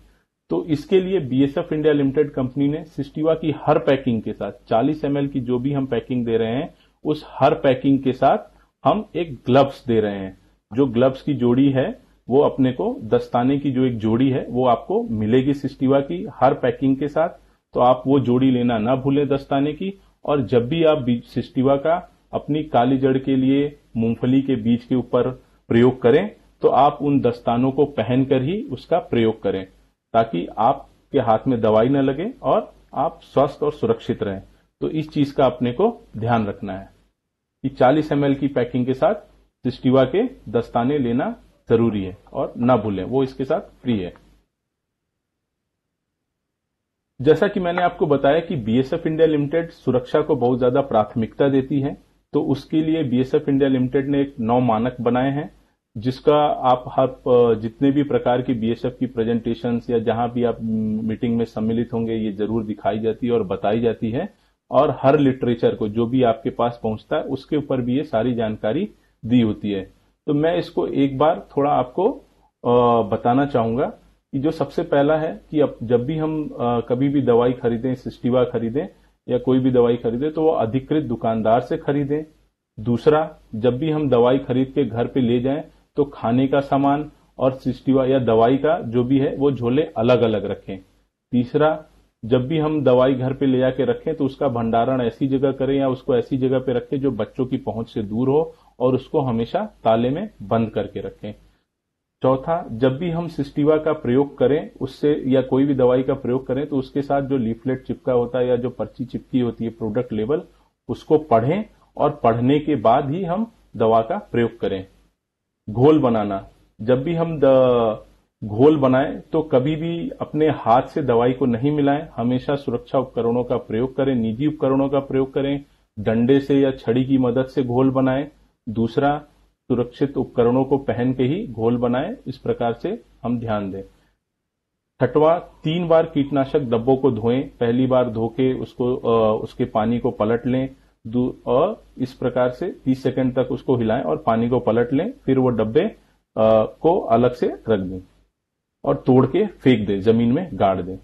तो इसके लिए बीएसएफ इंडिया लिमिटेड कंपनी ने सिस्टिवा की हर पैकिंग के साथ 40 ml की जो भी हम पैकिंग दे रहे हैं, उस हर पैकिंग के साथ हम एक ग्लव्स दे रहे हैं। जो ग्लव्स की जोड़ी है वो अपने को दस्ताने की जो एक जोड़ी है वो आपको मिलेगी सिस्टिवा की हर पैकिंग के साथ। तो आप वो जोड़ी लेना ना भूलें दस्ताने की। और जब भी आप सिस्टिवा का अपनी काली जड़ के लिए मूंगफली के बीज के ऊपर प्रयोग करें, तो आप उन दस्तानों को पहनकर ही उसका प्रयोग करें, ताकि आपके हाथ में दवाई न लगे और आप स्वस्थ और सुरक्षित रहें। तो इस चीज का अपने को ध्यान रखना है कि 40 ml की पैकिंग के साथ सिस्टिवा के दस्ताने लेना जरूरी है, और ना भूलें, वो इसके साथ फ्री है। जैसा कि मैंने आपको बताया कि बीएसएफ इंडिया लिमिटेड सुरक्षा को बहुत ज्यादा प्राथमिकता देती है, तो उसके लिए बीएसएफ इंडिया लिमिटेड ने एक 9 मानक बनाए हैं, जिसका आप हर जितने भी प्रकार की बीएसएफ की प्रेजेंटेशंस या जहां भी आप मीटिंग में सम्मिलित होंगे, ये जरूर दिखाई जाती है और बताई जाती है। और हर लिटरेचर को जो भी आपके पास पहुंचता है उसके ऊपर भी ये सारी जानकारी दी होती है। तो मैं इसको एक बार थोड़ा आपको बताना चाहूंगा कि जो सबसे पहला है कि अब जब भी हम कभी भी दवाई खरीदें, सिस्टिवा खरीदें या कोई भी दवाई खरीदें, तो वो अधिकृत दुकानदार से खरीदें। दूसरा, जब भी हम दवाई खरीद के घर पे ले जाएं तो खाने का सामान और सिस्टिवा या दवाई का जो भी है वो झोले अलग अलग रखें। तीसरा, जब भी हम दवाई घर पे ले जाके रखें तो उसका भंडारण ऐसी जगह करें या उसको ऐसी जगह पे रखें जो बच्चों की पहुंच से दूर हो, और उसको हमेशा ताले में बंद करके रखें। चौथा, जब भी हम सिस्टिवा का प्रयोग करें उससे या कोई भी दवाई का प्रयोग करें तो उसके साथ जो लीफलेट चिपका होता है या जो पर्ची चिपकी होती है प्रोडक्ट लेबल, उसको पढ़ें और पढ़ने के बाद ही हम दवा का प्रयोग करें। घोल बनाना, जब भी हम घोल बनाएं तो कभी भी अपने हाथ से दवाई को नहीं मिलाएं, हमेशा सुरक्षा उपकरणों का प्रयोग करें, निजी उपकरणों का प्रयोग करें, डंडे से या छड़ी की मदद से घोल बनाएं। दूसरा, सुरक्षित उपकरणों को पहन के ही घोल बनाएं, इस प्रकार से हम ध्यान दें। छठवां, 3 बार कीटनाशक डब्बों को धोएं, पहली बार धो के उसके पानी को पलट लें और इस प्रकार से 30 सेकंड तक उसको हिलाएं और पानी को पलट लें, फिर वो डब्बे को अलग से रख दें और तोड़ के फेंक दें, जमीन में गाड़ दें।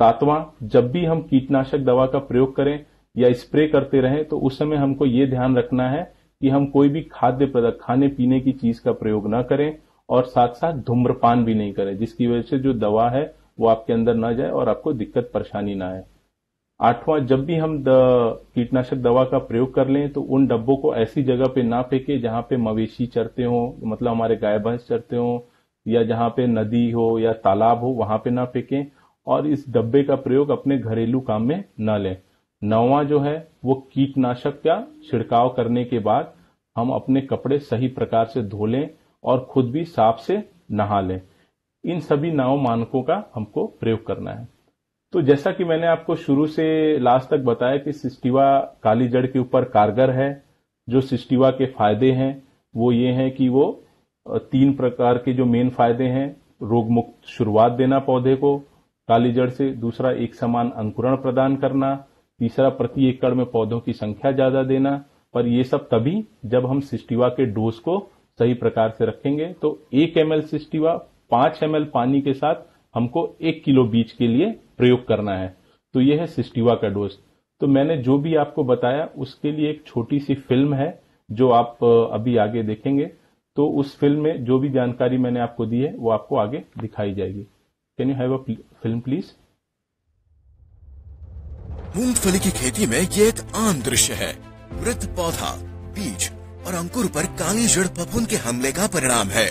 7वां, जब भी हम कीटनाशक दवा का प्रयोग करें या स्प्रे करते रहें तो उस समय हमको ये ध्यान रखना है कि हम कोई भी खाद्य पदार्थ, खाने पीने की चीज का प्रयोग ना करें और साथ साथ धूम्रपान भी नहीं करें, जिसकी वजह से जो दवा है वो आपके अंदर ना जाए और आपको दिक्कत परेशानी ना आए। 8वां, जब भी हम कीटनाशक दवा का प्रयोग कर लें तो उन डब्बों को ऐसी जगह पे ना फेंके जहां पे मवेशी चरते हो, मतलब हमारे गाय भैंस चरते हो, या जहां पे नदी हो या तालाब हो वहां पे ना फेंकें, और इस डब्बे का प्रयोग अपने घरेलू काम में न लें। 9वां जो है वो कीटनाशक का छिड़काव करने के बाद हम अपने कपड़े सही प्रकार से धो लें और खुद भी साफ से नहा लें। इन सभी 9 मानकों का हमको प्रयोग करना है। तो जैसा कि मैंने आपको शुरू से लास्ट तक बताया कि सिस्टिवा काली जड़ के ऊपर कारगर है। जो सिस्टिवा के फायदे हैं वो ये हैं कि वो 3 प्रकार के जो मेन फायदे हैं, रोग मुक्त शुरुआत देना पौधे को काली जड़ से, दूसरा एक समान अंकुरण प्रदान करना, तीसरा प्रति एकड़ में पौधों की संख्या ज्यादा देना। पर ये सब तभी जब हम सिस्टिवा के डोज को सही प्रकार से रखेंगे। तो 1 ml सिस्टिवा 5 ml पानी के साथ हमको 1 किलो बीज के लिए प्रयोग करना है। तो यह है सिस्टिवा का डोज। तो मैंने जो भी आपको बताया उसके लिए एक छोटी सी फिल्म है जो आप अभी आगे देखेंगे। तो उस फिल्म में जो भी जानकारी मैंने आपको दी है वो आपको आगे दिखाई जाएगी। Can you have a film please? मूंगफली की खेती में ये एक आम दृश्य है। वृद्ध पौधा, बीज और अंकुर पर काली जड़ फफूंद के हमले का परिणाम है।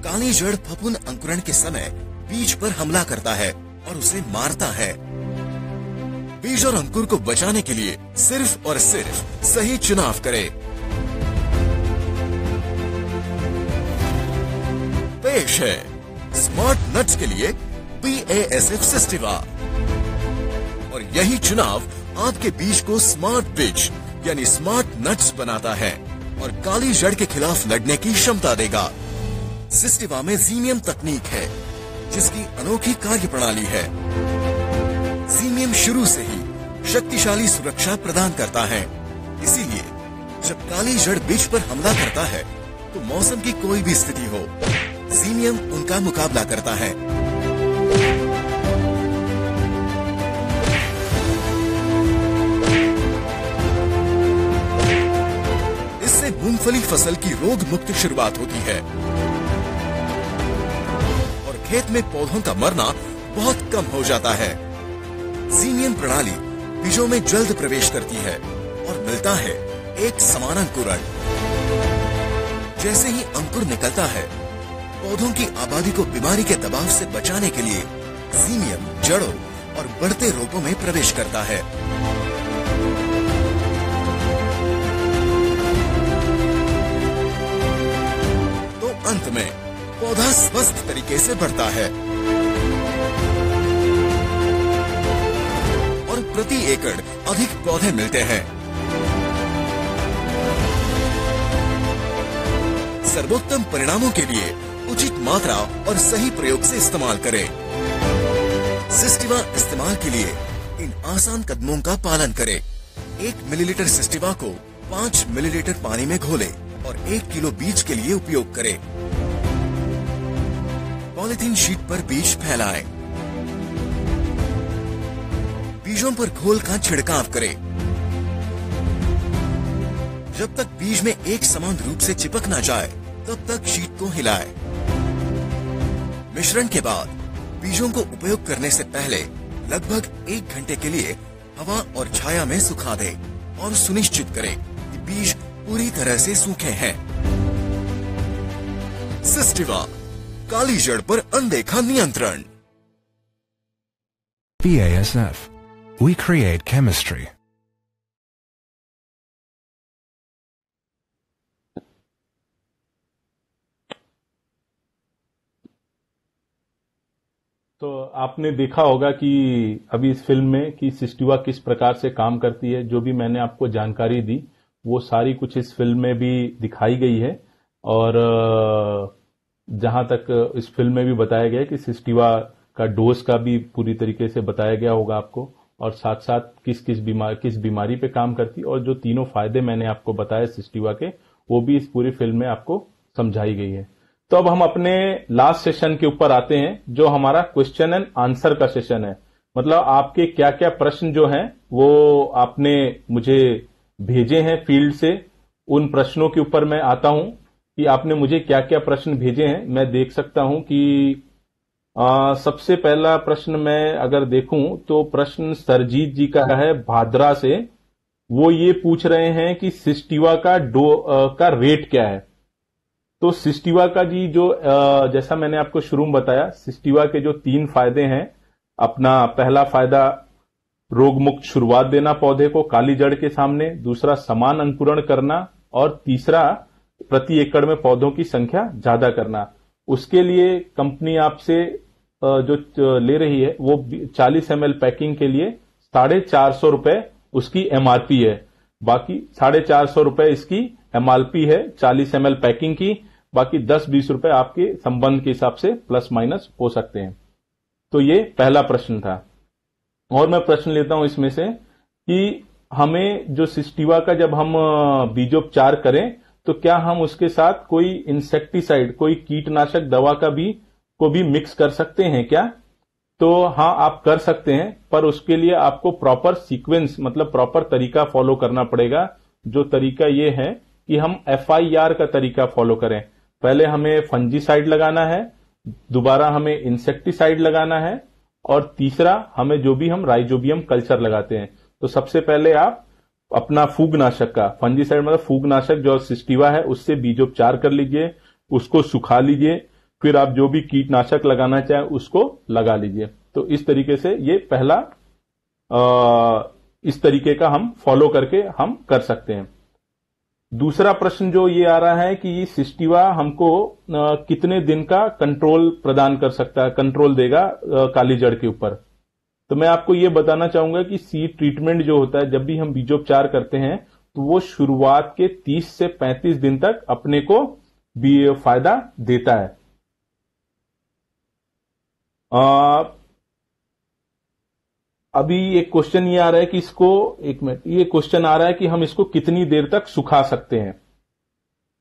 काली जड़ फफूंद अंकुरण के समय बीज पर हमला करता है और उसे मारता है। बीज और अंकुर को बचाने के लिए सिर्फ और सिर्फ सही चुनाव करें। पेश है स्मार्ट नट्स के लिए BASF सिस्टिवा, और यही चुनाव आपके बीज को स्मार्ट बीज यानी स्मार्ट नट्स बनाता है और काली जड़ के खिलाफ लड़ने की क्षमता देगा। सिस्टिवा में जीनियम तकनीक है जिसकी अनोखी कार्य प्रणाली है। जीनियम शुरू से ही शक्तिशाली सुरक्षा प्रदान करता है, इसीलिए जब काली जड़ बीज पर हमला करता है तो मौसम की कोई भी स्थिति हो, जीनियम उनका मुकाबला करता है। इससे मूंगफली फसल की रोग मुक्त शुरुआत होती है और खेत में पौधों का मरना बहुत कम हो जाता है। जीनियम प्रणाली बीजों में जल्द प्रवेश करती है और मिलता है एक समान अंकुरण। जैसे ही अंकुर निकलता है, पौधों की आबादी को बीमारी के दबाव से बचाने के लिए जीनियम जड़ों और बढ़ते रोगों में प्रवेश करता है। तो अंत में पौधा स्वस्थ तरीके से बढ़ता है और प्रति एकड़ अधिक पौधे मिलते हैं। सर्वोत्तम परिणामों के लिए उचित मात्रा और सही प्रयोग से इस्तेमाल करें। सिस्टिवा इस्तेमाल के लिए इन आसान कदमों का पालन करें। 1 मिलीलीटर सिस्टिवा को 5 मिलीलीटर पानी में घोलें और 1 किलो बीज के लिए उपयोग करें। पॉलीथीन शीट पर बीज फैलाएं। बीजों पर घोल का छिड़काव करें। जब तक बीज में एक समान रूप से चिपक ना जाए तब तक शीट को हिलाएं। मिश्रण के बाद बीजों को उपयोग करने से पहले लगभग 1 घंटे के लिए हवा और छाया में सुखा दें और सुनिश्चित करें कि बीज पूरी तरह से सूखे हैं। सिस्टिवा, काली जड़ पर अनदेखा नियंत्रण। BASF. We create chemistry. तो आपने देखा होगा कि अभी इस फिल्म में कि सिस्टिवा किस प्रकार से काम करती है। जो भी मैंने आपको जानकारी दी वो सारी कुछ इस फिल्म में भी दिखाई गई है। और जहां तक इस फिल्म में भी बताया गया है कि सिस्टिवा का डोज का भी पूरी तरीके से बताया गया होगा आपको, और साथ साथ किस बीमारी पे काम करती है, और जो तीनों फायदे मैंने आपको बताए सिस्टिवा के वो भी इस पूरी फिल्म में आपको समझाई गई है। तो अब हम अपने लास्ट सेशन के ऊपर आते हैं जो हमारा क्वेश्चन एंड आंसर का सेशन है। मतलब आपके क्या क्या प्रश्न जो हैं वो आपने मुझे भेजे हैं फील्ड से। उन प्रश्नों के ऊपर मैं आता हूं कि आपने मुझे क्या क्या प्रश्न भेजे हैं। मैं देख सकता हूं कि सबसे पहला प्रश्न मैं अगर देखूं तो प्रश्न सरजीत जी का है भादरा से। वो ये पूछ रहे हैं कि सिस्टिवा का रेट क्या है। तो सिस्टिवा का जी जो जैसा मैंने आपको शुरू में बताया, सिस्टिवा के जो 3 फायदे हैं। अपना पहला फायदा रोग मुक्त शुरुआत देना पौधे को काली जड़ के सामने, दूसरा समान अंकुरण करना, और तीसरा प्रति एकड़ में पौधों की संख्या ज्यादा करना। उसके लिए कंपनी आपसे जो ले रही है वो 40 ml पैकिंग के लिए 450 रुपए उसकी एमआरपी है। बाकी 450 रुपए इसकी एमआरपी है 40 ml पैकिंग की। बाकी 10-20 रुपए आपके संबंध के हिसाब से प्लस माइनस हो सकते हैं। तो ये पहला प्रश्न था। और मैं प्रश्न लेता हूं इसमें से कि हमें जो सिस्टिवा का जब हम बीजोपचार करें तो क्या हम उसके साथ कोई इंसेक्टिसाइड, कोई कीटनाशक दवा को भी मिक्स कर सकते हैं क्या? तो हाँ, आप कर सकते हैं, पर उसके लिए आपको प्रॉपर सीक्वेंस मतलब प्रॉपर तरीका फॉलो करना पड़ेगा। जो तरीका ये है कि हम FIR का तरीका फॉलो करें। पहले हमें फंजीसाइड लगाना है, दोबारा हमें इंसेक्टिसाइड लगाना है, और तीसरा हमें जो भी हम राइजोबियम कल्चर लगाते हैं। तो सबसे पहले आप अपना फूगनाशक का, फंजीसाइड मतलब फूगनाशक जो सिस्टिवा है उससे बीजोपचार कर लीजिए, उसको सुखा लीजिए, फिर आप जो भी कीटनाशक लगाना चाहें उसको लगा लीजिए। तो इस तरीके से ये पहला इस तरीके का हम फॉलो करके हम कर सकते हैं। दूसरा प्रश्न जो ये आ रहा है कि सिस्टिवा हमको कितने दिन का कंट्रोल प्रदान कर सकता है, कंट्रोल देगा काली जड़ के ऊपर। तो मैं आपको ये बताना चाहूंगा कि सीड ट्रीटमेंट जो होता है, जब भी हम बीजोपचार करते हैं तो वो शुरुआत के 30 से 35 दिन तक अपने को भी फायदा देता है। अभी एक क्वेश्चन ये आ रहा है कि इसको, एक मिनट, ये क्वेश्चन आ रहा है कि हम इसको कितनी देर तक सुखा सकते हैं।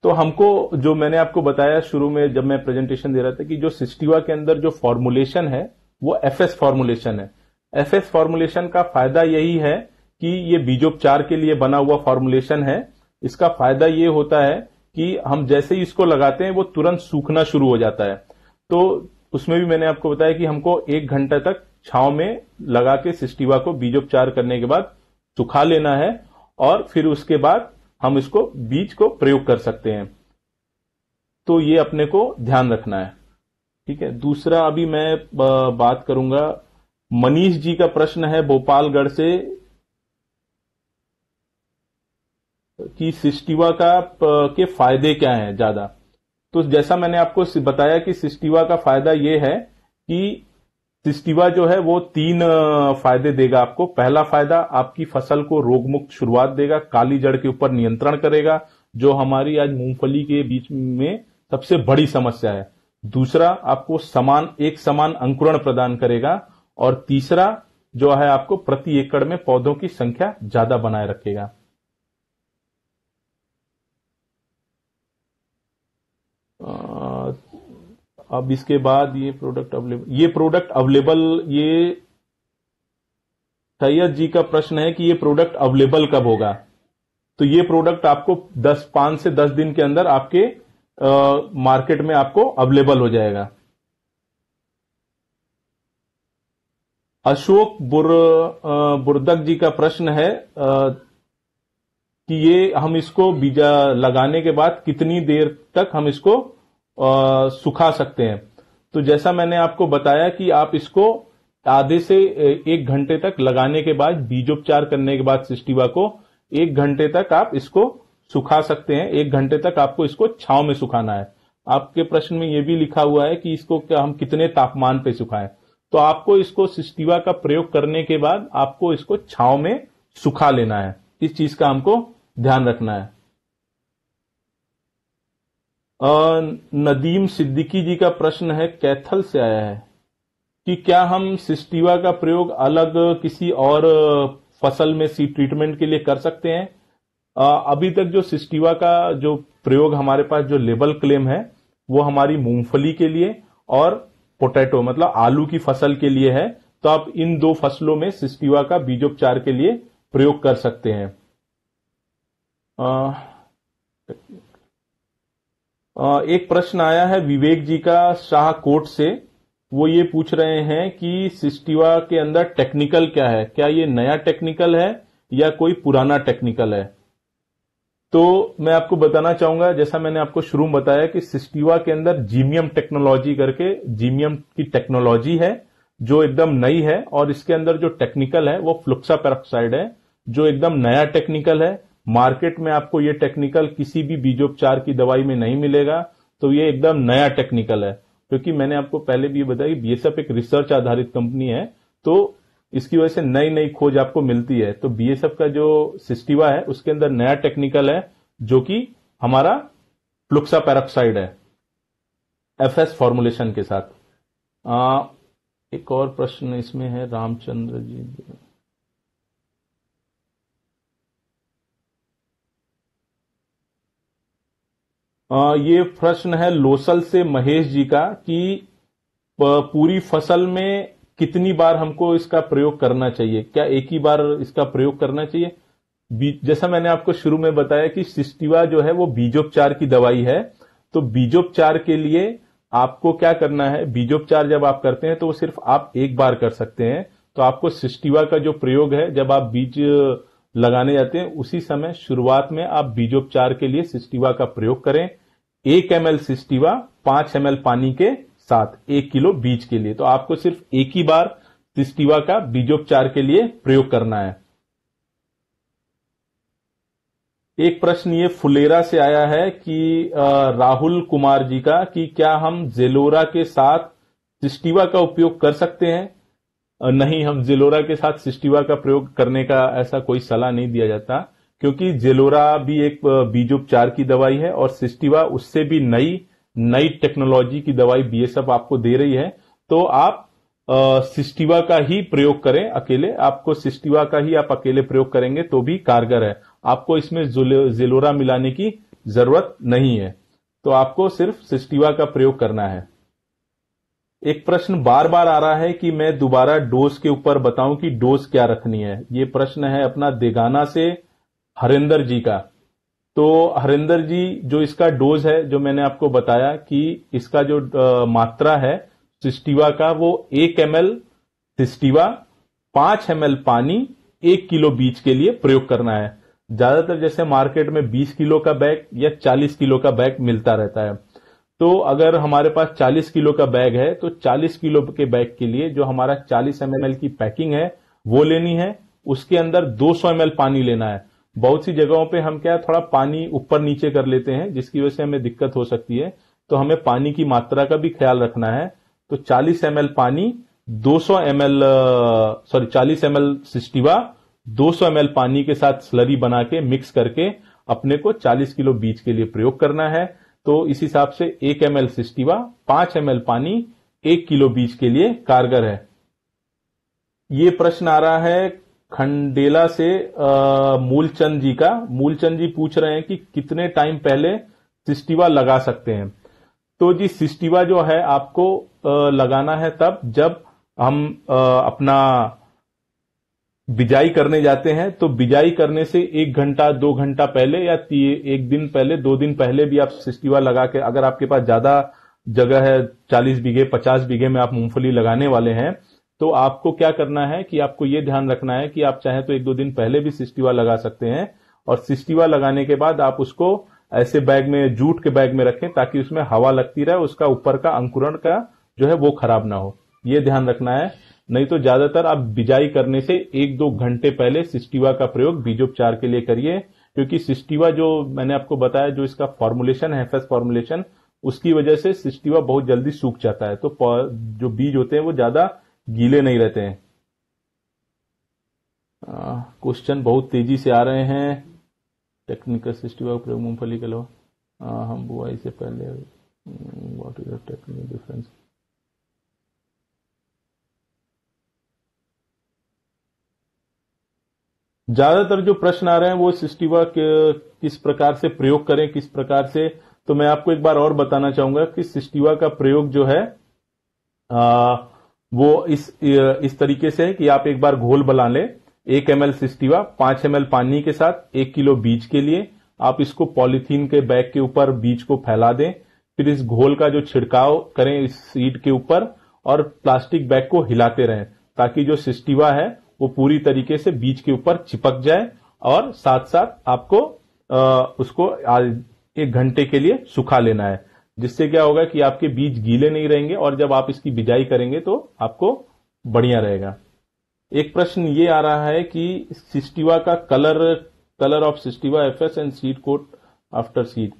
तो हमको, जो मैंने आपको बताया शुरू में जब मैं प्रेजेंटेशन दे रहा था, कि जो सिस्टिवा के अंदर जो फॉर्मुलेशन है वो FS फॉर्मुलेशन है। FS फॉर्मुलेशन का फायदा यही है कि ये बीजोपचार के लिए बना हुआ फॉर्मुलेशन है। इसका फायदा ये होता है कि हम जैसे ही इसको लगाते हैं वो तुरंत सूखना शुरू हो जाता है। तो उसमें भी मैंने आपको बताया कि हमको 1 घंटे तक छांव में लगा के सिस्टिवा को बीजोपचार करने के बाद सुखा लेना है, और फिर उसके बाद हम इसको बीज को प्रयोग कर सकते हैं। तो ये अपने को ध्यान रखना है, ठीक है। दूसरा अभी मैं बात करूंगा, मनीष जी का प्रश्न है भोपालगढ़ से कि सिस्टिवा के फायदे क्या हैं ज्यादा। तो जैसा मैंने आपको बताया कि सिस्टिवा का फायदा ये है कि सिस्टिवा जो है वो 3 फायदे देगा आपको। पहला फायदा, आपकी फसल को रोगमुक्त शुरुआत देगा, काली जड़ के ऊपर नियंत्रण करेगा, जो हमारी आज मूंगफली के बीच में सबसे बड़ी समस्या है। दूसरा, आपको एक समान अंकुरण प्रदान करेगा, और तीसरा जो है आपको प्रति एकड़ में पौधों की संख्या ज्यादा बनाए रखेगा। अब इसके बाद ये प्रोडक्ट अवेलेबल, ये सैयद जी का प्रश्न है कि ये प्रोडक्ट अवेलेबल कब होगा। तो ये प्रोडक्ट आपको 5 से 10 दिन के अंदर आपके मार्केट में आपको अवेलेबल हो जाएगा। अशोक बुर्दक जी का प्रश्न है कि ये हम इसको बीजा लगाने के बाद कितनी देर तक हम इसको सुखा सकते हैं। तो जैसा मैंने आपको बताया कि आप इसको आधे से 1 घंटे तक लगाने के बाद, बीजोपचार करने के बाद सिस्टिवा को 1 घंटे तक आप इसको सुखा सकते हैं। 1 घंटे तक आपको इसको छांव में सुखाना है। आपके प्रश्न में यह भी लिखा हुआ है कि इसको क्या हम कितने तापमान पे सुखाएं। तो आपको इसको सिस्टिवा का प्रयोग करने के बाद आपको इसको छांव में सुखा लेना है। इस चीज का हमको ध्यान रखना है। नदीम सिद्दीकी जी का प्रश्न है, कैथल से आया है, कि क्या हम सिस्टिवा का प्रयोग अलग किसी और फसल में सीड ट्रीटमेंट के लिए कर सकते हैं। अभी तक जो सिस्टिवा का जो प्रयोग हमारे पास जो लेबल क्लेम है वो हमारी मूंगफली के लिए और पोटैटो मतलब आलू की फसल के लिए है। तो आप इन 2 फसलों में सिस्टिवा का बीजोपचार के लिए प्रयोग कर सकते हैं। एक प्रश्न आया है विवेक जी का शाहकोट से वो ये पूछ रहे हैं कि सिस्टिवा के अंदर टेक्निकल क्या है, क्या ये नया टेक्निकल है या कोई पुराना टेक्निकल है। तो मैं आपको बताना चाहूंगा, जैसा मैंने आपको शुरू में बताया कि सिस्टिवा के अंदर जीमियम टेक्नोलॉजी करके जीमियम की टेक्नोलॉजी है जो एकदम नई है, और इसके अंदर जो टेक्निकल है वो फ्लुक्सा पेरोक्साइड है जो एकदम नया टेक्निकल है। मार्केट में आपको ये टेक्निकल किसी भी बीजोपचार की दवाई में नहीं मिलेगा, तो ये एकदम नया टेक्निकल है। क्योंकि मैंने आपको पहले भी बताया कि बीएसएफ एक रिसर्च आधारित कंपनी है, तो इसकी वजह से नई नई खोज आपको मिलती है। तो बीएसएफ का जो सिस्टिवा है उसके अंदर नया टेक्निकल है जो कि हमारा फ्लुक्सा पेरोक्साइड है एफएस फॉर्मुलेशन के साथ। एक और प्रश्न इसमें है रामचंद्र जी, ये प्रश्न है लोसल से महेश जी का कि पूरी फसल में कितनी बार हमको इसका प्रयोग करना चाहिए, क्या एक ही बार इसका प्रयोग करना चाहिए। जैसा मैंने आपको शुरू में बताया कि सिस्टिवा जो है वो बीजोपचार की दवाई है, तो बीजोपचार के लिए आपको क्या करना है, बीजोपचार जब आप करते हैं तो वो सिर्फ आप एक बार कर सकते हैं। तो आपको सिस्टिवा का जो प्रयोग है, जब आप बीज लगाने जाते हैं उसी समय शुरुआत में आप बीजोपचार के लिए सिस्टिवा का प्रयोग करें। 1 ml सिस्टिवा 5 ml पानी के साथ 1 किलो बीज के लिए। तो आपको सिर्फ एक ही बार सिस्टिवा का बीजोपचार के लिए प्रयोग करना है। एक प्रश्न ये फुलेरा से आया है कि राहुल कुमार जी का कि क्या हम जेलोरा के साथ सिस्टिवा का उपयोग कर सकते हैं। नहीं, हम जेलोरा के साथ सिस्टिवा का प्रयोग करने का ऐसा कोई सलाह नहीं दिया जाता, क्योंकि जेलोरा भी एक बीजोपचार की दवाई है और सिस्टिवा उससे भी नई टेक्नोलॉजी की दवाई बीएसएफ आपको दे रही है। तो आप सिस्टिवा का ही प्रयोग करें अकेले, आपको सिस्टिवा का ही आप अकेले प्रयोग करेंगे तो भी कारगर है, आपको इसमें जेलोरा मिलाने की जरूरत नहीं है। तो आपको सिर्फ सिस्टिवा का प्रयोग करना है। एक प्रश्न बार बार आ रहा है कि मैं दोबारा डोज के ऊपर बताऊं कि डोज क्या रखनी है। ये प्रश्न है अपना देगाना से हरिंदर जी का। तो हरिंदर जी, जो इसका डोज है जो मैंने आपको बताया कि इसका जो मात्रा है सिस्टिवा का वो 1 ml सिस्टिवा 5 ml पानी 1 किलो बीज के लिए प्रयोग करना है। ज्यादातर जैसे मार्केट में 20 किलो का बैग या 40 किलो का बैग मिलता रहता है, तो अगर हमारे पास 40 किलो का बैग है तो 40 किलो के बैग के लिए जो हमारा 40 ml की पैकिंग है वो लेनी है। उसके अंदर 200 ml पानी लेना है। बहुत सी जगहों पे हम क्या थोड़ा पानी ऊपर नीचे कर लेते हैं, जिसकी वजह से हमें दिक्कत हो सकती है, तो हमें पानी की मात्रा का भी ख्याल रखना है। तो 40 ml पानी 40 ml सिस्टिवा 200 ml पानी के साथ स्लरी बना के मिक्स करके अपने को 40 किलो बीज के लिए प्रयोग करना है। तो इस हिसाब से 1 ml सिस्टिवा 5 ml पानी 1 किलो बीज के लिए कारगर है। ये प्रश्न आ रहा है खंडेला से मूलचंद जी का। मूलचंद जी पूछ रहे हैं कि कितने टाइम पहले सिस्टिवा लगा सकते हैं। तो जी सिस्टिवा जो है आपको लगाना है तब जब हम अपना बिजाई करने जाते हैं। तो बिजाई करने से 1 घंटा 2 घंटा पहले या 1 दिन पहले 2 दिन पहले भी आप सिस्टिवा लगा के, अगर आपके पास ज्यादा जगह है 40 बीघे 50 बीघे में आप मूंगफली लगाने वाले हैं, तो आपको क्या करना है कि आपको ये ध्यान रखना है कि आप चाहे तो 1-2 दिन पहले भी सिस्टिवा लगा सकते हैं। और सिस्टिवा लगाने के बाद आप उसको ऐसे बैग में, जूट के बैग में रखें ताकि उसमें हवा लगती रहे, उसका ऊपर का अंकुरण का जो है वो खराब ना हो, ये ध्यान रखना है। नहीं तो ज्यादातर आप बिजाई करने से 1-2 घंटे पहले सिस्टिवा का प्रयोग बीजोपचार के लिए करिए, क्योंकि सिस्टिवा जो मैंने आपको बताया जो इसका फॉर्मुलेशन है एफएस फॉर्मुलेशन, उसकी वजह से सिस्टिवा बहुत जल्दी सूख जाता है। तो जो बीज होते हैं वो ज्यादा गीले नहीं रहते हैं। क्वेश्चन बहुत तेजी से आ रहे हैं। टेक्निकल सिस्टिवा का प्रयोग मूंगफली के अलावा हम बुआई से पहले, what is the technical difference. ज्यादातर जो प्रश्न आ रहे हैं वो सिस्टिवा के किस प्रकार से प्रयोग करें, किस प्रकार से। तो मैं आपको एक बार और बताना चाहूंगा कि सिस्टिवा का प्रयोग जो है वो इस तरीके से है कि आप एक बार घोल बना लें। 1 ml सिस्टिवा 5 ml पानी के साथ 1 किलो बीज के लिए आप इसको पॉलीथीन के बैग के ऊपर बीज को फैला दें। फिर इस घोल का जो छिड़काव करें इस सीड के ऊपर, और प्लास्टिक बैग को हिलाते रहें ताकि जो सिस्टिवा है वो पूरी तरीके से बीज के ऊपर चिपक जाए, और साथ साथ आपको उसको 1 घंटे के लिए सुखा लेना है, जिससे क्या होगा कि आपके बीज गीले नहीं रहेंगे और जब आप इसकी बिजाई करेंगे तो आपको बढ़िया रहेगा। एक प्रश्न ये आ रहा है कि सिस्टिवा का कलर ऑफ सिस्टिवा FS and seed coat after seed.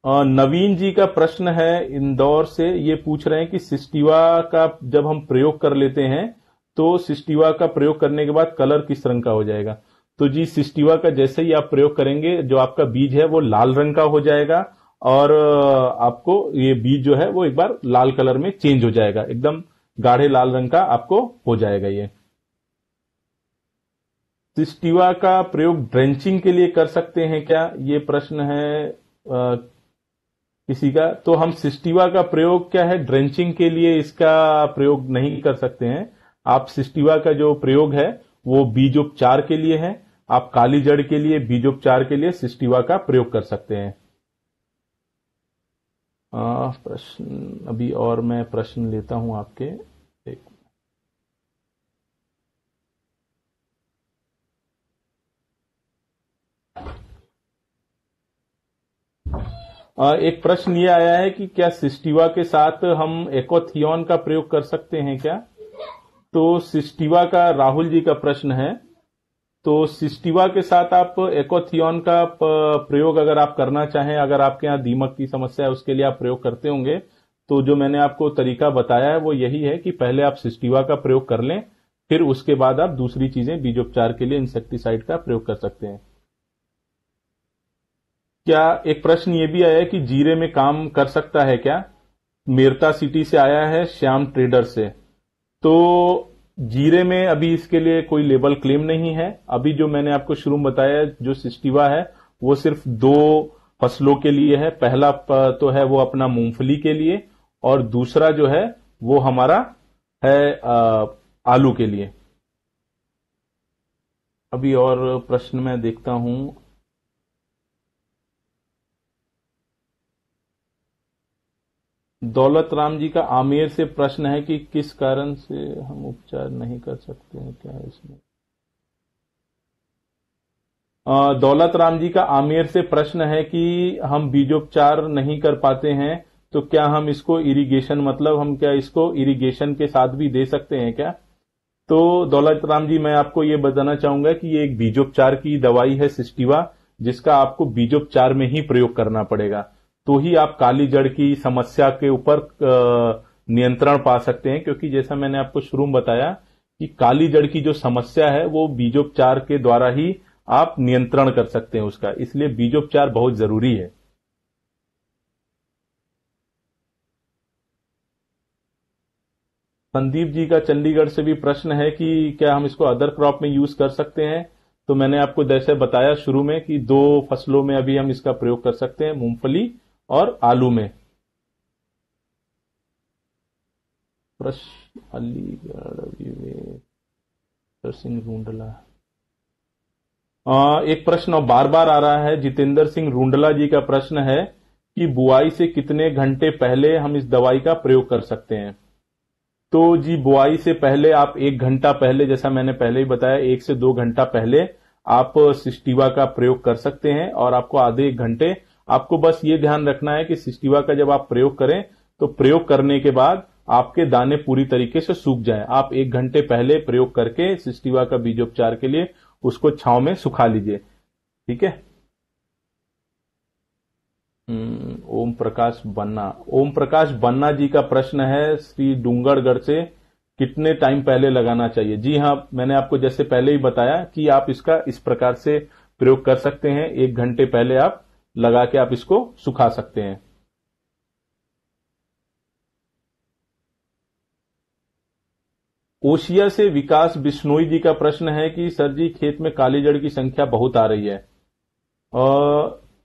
Naveen ji का प्रश्न है इंदौर से, ये पूछ रहे हैं कि सिस्टिवा का जब हम प्रयोग कर लेते हैं तो सिस्टिवा का प्रयोग करने के बाद कलर किस रंग का हो जाएगा। तो जी सिस्टिवा का जैसे ही आप प्रयोग करेंगे जो आपका बीज है वो लाल रंग का हो जाएगा, और आपको ये बीज जो है वो एक बार लाल कलर में चेंज हो जाएगा, एकदम गाढ़े लाल रंग का आपको हो जाएगा। ये सिस्टिवा का प्रयोग ड्रेंचिंग के लिए कर सकते हैं क्या, ये प्रश्न है किसी का। तो हम सिस्टिवा का प्रयोग क्या है, ड्रेंचिंग के लिए इसका प्रयोग नहीं कर सकते हैं। आप सिस्टिवा का जो प्रयोग है वो बीजोपचार के लिए है, आप काली जड़ के लिए बीजोपचार के लिए सिस्टिवा का प्रयोग कर सकते हैं। प्रश्न अभी और मैं प्रश्न लेता हूं आपके। एक प्रश्न ये आया है कि क्या सिस्टिवा के साथ हम एकोथियन का प्रयोग कर सकते हैं क्या। तो सिस्टिवा का राहुल जी का प्रश्न है, तो सिस्टिवा के साथ आप एकोथियन का प्रयोग अगर आप करना चाहें, अगर आपके यहाँ दीमक की समस्या है उसके लिए आप प्रयोग करते होंगे, तो जो मैंने आपको तरीका बताया है वो यही है कि पहले आप सिस्टिवा का प्रयोग कर लें, फिर उसके बाद आप दूसरी चीजें बीजोपचार के लिए इंसेक्टिसाइड का प्रयोग कर सकते हैं। क्या एक प्रश्न ये भी आया है कि जीरे में काम कर सकता है क्या, मेरता सिटी से आया है श्याम ट्रेडर से। तो जीरे में अभी इसके लिए कोई लेबल क्लेम नहीं है। अभी जो मैंने आपको शुरू में बताया जो सिस्टिवा है वो सिर्फ 2 फसलों के लिए है। पहला तो है वो अपना मूंगफली के लिए, और दूसरा जो है वो हमारा है आलू के लिए। अभी और प्रश्न मैं देखता हूं। दौलत राम जी का आमेर से प्रश्न है कि किस कारण से हम उपचार नहीं कर सकते हैं क्या इसमें। दौलत राम जी का आमेर से प्रश्न है कि हम बीजोपचार नहीं कर पाते हैं, तो क्या हम इसको इरिगेशन, मतलब हम क्या इसको इरिगेशन के साथ भी दे सकते हैं क्या। तो दौलत राम जी मैं आपको ये बताना चाहूंगा कि ये एक बीजोपचार की दवाई है सिस्टिवा, जिसका आपको बीजोपचार में ही प्रयोग करना पड़ेगा, तो ही आप काली जड़ की समस्या के ऊपर नियंत्रण पा सकते हैं। क्योंकि जैसा मैंने आपको शुरू में बताया कि काली जड़ की जो समस्या है वो बीजोपचार के द्वारा ही आप नियंत्रण कर सकते हैं उसका, इसलिए बीजोपचार बहुत जरूरी है। संदीप जी का चंडीगढ़ से भी प्रश्न है कि क्या हम इसको अदर क्रॉप में यूज कर सकते हैं। तो मैंने आपको जैसे बताया शुरू में कि 2 फसलों में अभी हम इसका प्रयोग कर सकते हैं, मूंगफली और आलू में। प्रश्न अलीगढ़ सिंह रूंडला, एक प्रश्न बार बार आ रहा है, जितेंद्र सिंह रूंडला जी का प्रश्न है कि बुआई से कितने घंटे पहले हम इस दवाई का प्रयोग कर सकते हैं। तो जी बुआई से पहले आप 1 घंटा पहले, जैसा मैंने पहले ही बताया 1 से 2 घंटा पहले आप सिस्टिवा का प्रयोग कर सकते हैं, और आपको आधे 1 घंटे, आपको बस ये ध्यान रखना है कि सिस्टिवा का जब आप प्रयोग करें तो प्रयोग करने के बाद आपके दाने पूरी तरीके से सूख जाएं। आप 1 घंटे पहले प्रयोग करके सिस्टिवा का बीजोपचार के लिए उसको छांव में सुखा लीजिए, ठीक है। ओम प्रकाश बन्ना जी का प्रश्न है श्री डूंगरगढ़ से, कितने टाइम पहले लगाना चाहिए। जी हाँ, मैंने आपको जैसे पहले ही बताया कि आप इसका इस प्रकार से प्रयोग कर सकते हैं, 1 घंटे पहले आप लगा के आप इसको सुखा सकते हैं। ओशिया से विकास बिश्नोई जी का प्रश्न है कि सर जी खेत में काली जड़ की संख्या बहुत आ रही है,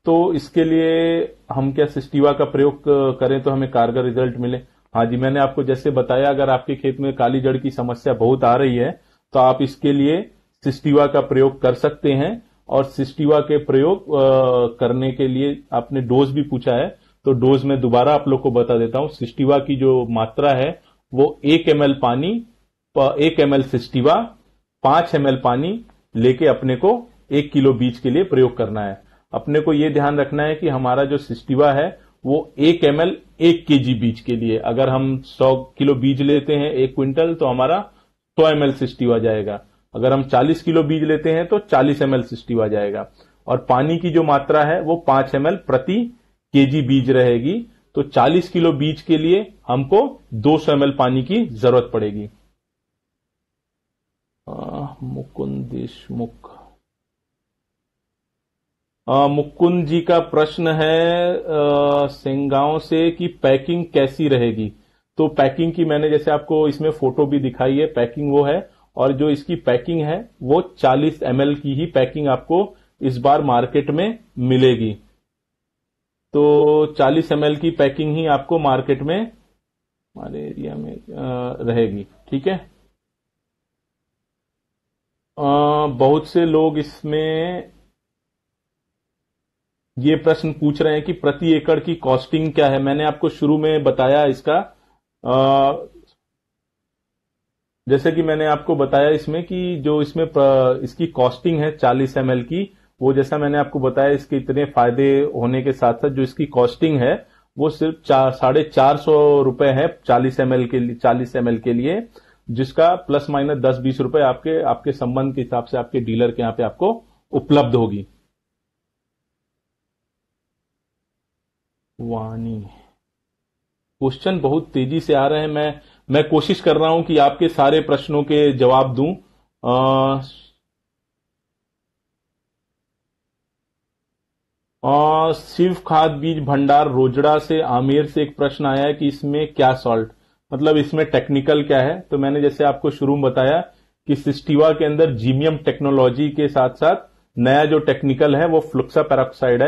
तो इसके लिए हम क्या सिस्टिवा का प्रयोग करें तो हमें कारगर रिजल्ट मिले। हाँ जी, मैंने आपको जैसे बताया अगर आपके खेत में काली जड़ की समस्या बहुत आ रही है तो आप इसके लिए सिस्टिवा का प्रयोग कर सकते हैं। और सिस्टिवा के प्रयोग करने के लिए आपने डोज भी पूछा है, तो डोज में दोबारा आप लोग को बता देता हूं। सिस्टिवा की जो मात्रा है वो 1 ml पानी, 1 ml सिस्टिवा, 5 ml पानी लेके अपने को 1 किलो बीज के लिए प्रयोग करना है। अपने को यह ध्यान रखना है कि हमारा जो सिस्टिवा है वो 1 ml 1 kg बीज के लिए, अगर हम 100 किलो बीज लेते हैं 1 क्विंटल तो हमारा 100 ml सिस्टिवा जाएगा। अगर हम 40 किलो बीज लेते हैं तो 40 ml सिस्टिवा जाएगा। और पानी की जो मात्रा है वो 5 ml प्रति केजी बीज रहेगी। तो 40 किलो बीज के लिए हमको 200 ml पानी की जरूरत पड़ेगी। मुकुंद देशमुख, मुकुंद जी का प्रश्न है सेंगांव से कि पैकिंग कैसी रहेगी। तो पैकिंग की मैंने जैसे आपको इसमें फोटो भी दिखाई है, पैकिंग वो है, और जो इसकी पैकिंग है वो 40 ml की ही पैकिंग आपको इस बार मार्केट में मिलेगी। तो 40 ml की पैकिंग ही आपको मार्केट में हमारे एरिया में रहेगी। ठीक है। बहुत से लोग इसमें ये प्रश्न पूछ रहे हैं कि प्रति एकड़ की कॉस्टिंग क्या है। मैंने आपको शुरू में बताया इसका, जैसे कि मैंने आपको बताया इसमें कि जो इसमें इसकी कॉस्टिंग है 40 ml की, वो जैसा मैंने आपको बताया इसके इतने फायदे होने के साथ साथ जो इसकी कॉस्टिंग है वो सिर्फ 450 रुपए है 40 ml के लिए, जिसका प्लस माइनस 10-20 रुपए आपके संबंध के हिसाब से आपके डीलर के यहाँ पे आपको उपलब्ध होगी। वाणी, क्वेश्चन बहुत तेजी से आ रहे हैं। मैं कोशिश कर रहा हूं कि आपके सारे प्रश्नों के जवाब दूं। शिव खाद बीज भंडार रोजड़ा से आमेर से एक प्रश्न आया है कि इसमें क्या सॉल्ट, मतलब इसमें टेक्निकल क्या है। तो मैंने जैसे आपको शुरू में बताया कि सिस्टिवा के अंदर जीमियम टेक्नोलॉजी के साथ साथ नया जो टेक्निकल है वो फ्लुक्सा पेरोक्साइड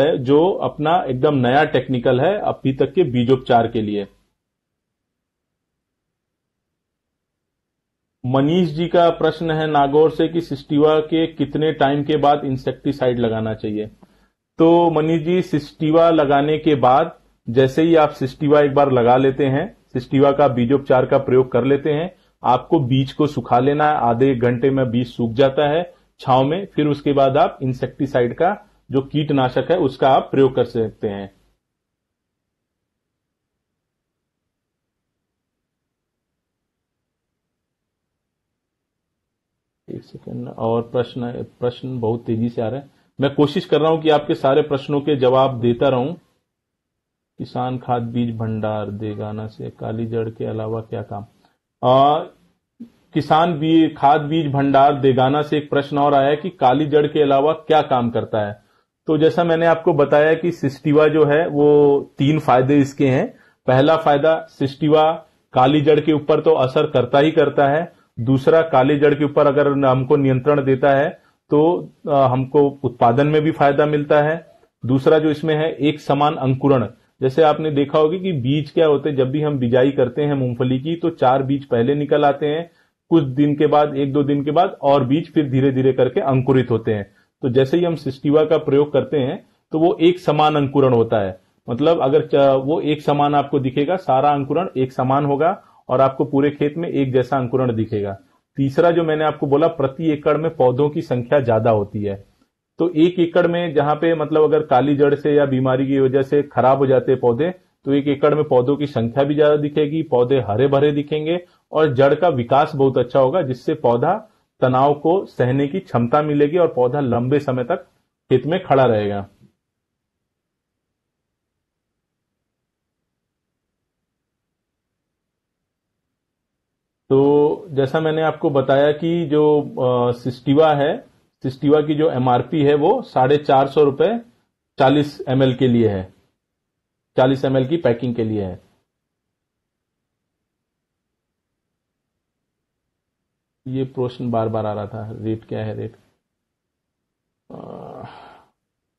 है, जो अपना एकदम नया टेक्निकल है अभी तक के बीजोपचार के लिए। मनीष जी का प्रश्न है नागौर से कि सिस्टिवा के कितने टाइम के बाद इंसेक्टिसाइड लगाना चाहिए। तो मनीष जी, सिस्टिवा लगाने के बाद जैसे ही आप सिस्टिवा एक बार लगा लेते हैं, सिस्टिवा का बीजोपचार का प्रयोग कर लेते हैं, आपको बीज को सुखा लेना है। आधे 1 घंटे में बीज सूख जाता है छांव में। फिर उसके बाद आप इंसेक्टिसाइड का जो कीटनाशक है उसका आप प्रयोग कर सकते हैं। एक सेकेंड, और प्रश्न बहुत तेजी से आ रहे हैं। मैं कोशिश कर रहा हूं कि आपके सारे प्रश्नों के जवाब देता रहूं। किसान खाद बीज भंडार देगाना से काली जड़ के अलावा क्या काम। खाद बीज भंडार देगाना से एक प्रश्न और आया कि काली जड़ के अलावा क्या काम करता है। तो जैसा मैंने आपको बताया कि सिस्टिवा जो है वो 3 फायदे इसके हैं। पहला फायदा, सिस्टिवा काली जड़ के ऊपर तो असर करता ही करता है। दूसरा, काली जड़ के ऊपर अगर हमको नियंत्रण देता है तो हमको उत्पादन में भी फायदा मिलता है। दूसरा जो इसमें है, एक समान अंकुरण। जैसे आपने देखा होगा कि बीज क्या होते हैं, जब भी हम बिजाई करते हैं मूंगफली की तो 4 बीज पहले निकल आते हैं, कुछ दिन के बाद 1-2 दिन के बाद और बीज फिर धीरे धीरे करके अंकुरित होते हैं। तो जैसे ही हम सिस्टिवा का प्रयोग करते हैं तो वो एक समान अंकुरण होता है। मतलब अगर वो एक समान आपको दिखेगा, सारा अंकुरण एक समान होगा और आपको पूरे खेत में एक जैसा अंकुरण दिखेगा। तीसरा जो मैंने आपको बोला, प्रति एकड़ में पौधों की संख्या ज्यादा होती है। तो 1 एकड़ में जहां पे मतलब अगर काली जड़ से या बीमारी की वजह से खराब हो जाते हैं पौधे, तो 1 एकड़ में पौधों की संख्या भी ज्यादा दिखेगी, पौधे हरे भरे दिखेंगे और जड़ का विकास बहुत अच्छा होगा, जिससे पौधा तनाव को सहने की क्षमता मिलेगी और पौधा लंबे समय तक खेत में खड़ा रहेगा। तो जैसा मैंने आपको बताया कि जो सिस्टिवा है, सिस्टिवा की जो एमआरपी है वो 450 रुपए 40 ml के लिए है, 40 ml की पैकिंग के लिए है। ये प्रश्न बार बार आ रहा था, रेट क्या है रेट।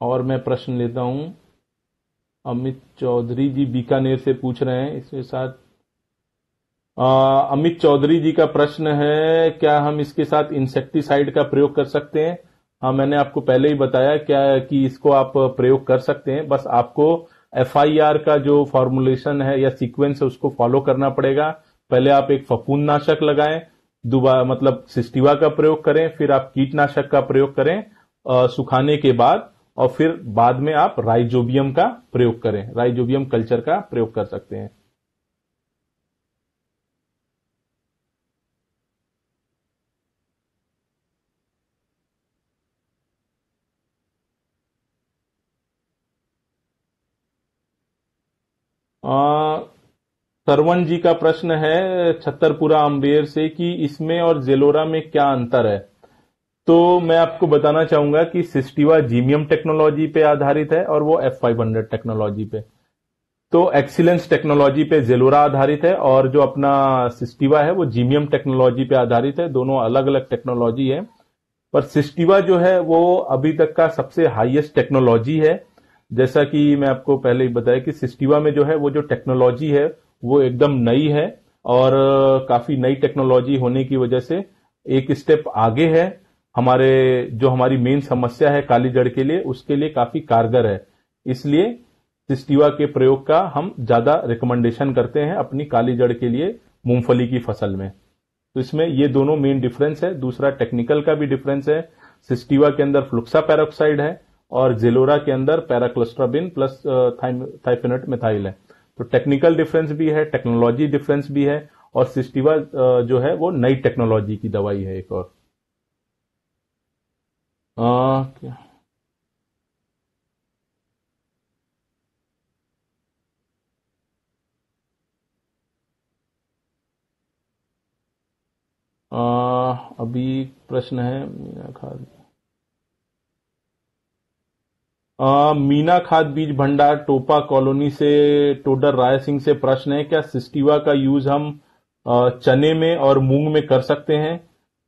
और मैं प्रश्न लेता हूं, अमित चौधरी जी बीकानेर से पूछ रहे हैं। इसके साथ अमित चौधरी जी का प्रश्न है, क्या हम इसके साथ इंसेक्टिसाइड का प्रयोग कर सकते हैं। हाँ, मैंने आपको पहले ही बताया क्या कि इसको आप प्रयोग कर सकते हैं। बस आपको FIR का जो फॉर्मुलेशन है या सीक्वेंस है उसको फॉलो करना पड़ेगा। पहले आप एक फफूंदनाशक लगाएं, दोबारा मतलब सिस्टिवा का प्रयोग करें, फिर आप कीटनाशक का प्रयोग करें सुखाने के बाद, और फिर बाद में आप राइजोबियम का प्रयोग करें। राइजोबियम कल्चर का प्रयोग कर सकते हैं। सरवण जी का प्रश्न है छतरपुरा अम्बेर से कि इसमें और जेलोरा में क्या अंतर है। तो मैं आपको बताना चाहूंगा कि सिस्टिवा जीमियम टेक्नोलॉजी पे आधारित है और वो F500 टेक्नोलॉजी पे। तो एक्सीलेंस टेक्नोलॉजी पे जेलोरा आधारित है और जो अपना सिस्टिवा है वो जीमियम टेक्नोलॉजी पे आधारित है। दोनों अलग अलग टेक्नोलॉजी है, पर सिस्टिवा जो है वो अभी तक का सबसे हाईएस्ट टेक्नोलॉजी है। जैसा कि मैं आपको पहले ही बताया कि सिस्टिवा में जो है वो जो टेक्नोलॉजी है वो एकदम नई है और काफी नई टेक्नोलॉजी होने की वजह से एक स्टेप आगे है। हमारी मेन समस्या है काली जड़ के लिए, उसके लिए काफी कारगर है। इसलिए सिस्टिवा के प्रयोग का हम ज्यादा रिकमेंडेशन करते हैं अपनी काली जड़ के लिए मूंगफली की फसल में। तो इसमें ये दोनों मेन डिफरेंस है। दूसरा टेक्निकल का भी डिफरेंस है। सिस्टिवा के अंदर फ्लुक्सा पैरोक्साइड है और जेलोरा के अंदर पैराक्लोस्ट्राबिन प्लस थाइफेनेट मिथाइल है। तो टेक्निकल डिफरेंस भी है, टेक्नोलॉजी डिफरेंस भी है, और सिस्टिवा जो है वो नई टेक्नोलॉजी की दवाई है एक और। क्या अभी प्रश्न है मीना खाद मीना खाद बीज भंडार टोपा कॉलोनी से टोडर राय सिंह से प्रश्न है क्या सिस्टिवा का यूज हम चने में और मूंग में कर सकते हैं।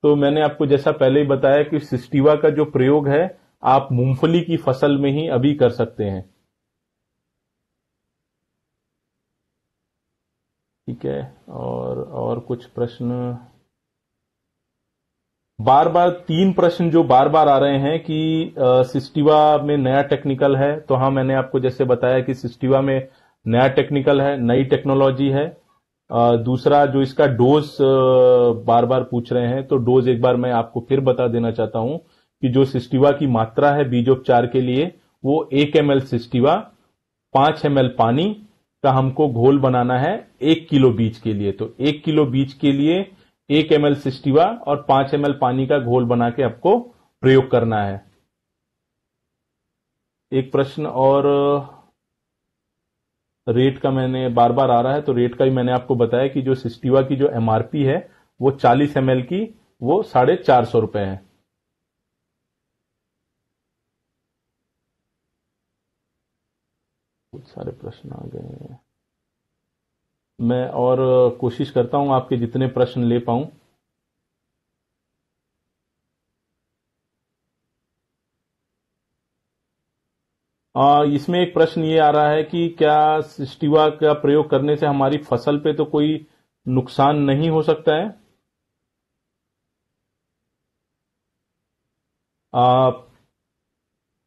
तो मैंने आपको जैसा पहले ही बताया कि सिस्टिवा का जो प्रयोग है आप मूंगफली की फसल में ही अभी कर सकते हैं। ठीक है, और कुछ प्रश्न बार बार 3 प्रश्न जो बार बार आ रहे हैं कि सिस्टिवा में नया टेक्निकल है। तो हाँ, मैंने आपको जैसे बताया कि सिस्टिवा में नया टेक्निकल है, नई टेक्नोलॉजी है। दूसरा जो इसका डोज बार बार पूछ रहे हैं, तो डोज एक बार मैं आपको फिर बता देना चाहता हूं कि जो सिस्टिवा की मात्रा है बीजोपचार के लिए वो 1 ml सिस्टिवा 5 ml पानी का हमको घोल बनाना है 1 किलो बीज के लिए। तो 1 किलो बीज के लिए 1 ml सिस्टिवा और 5 ml पानी का घोल बना के आपको प्रयोग करना है। एक प्रश्न और रेट का मैंने बार बार आ रहा है, तो रेट का ही मैंने आपको बताया कि जो सिस्टिवा की जो MRP है वो 40 ml की वो 450 रुपए है। बहुत सारे प्रश्न आ गए हैं, मैं और कोशिश करता हूं आपके जितने प्रश्न ले पाऊं। इसमें एक प्रश्न ये आ रहा है कि क्या सिस्टिवा का प्रयोग करने से हमारी फसल पे तो कोई नुकसान नहीं हो सकता है।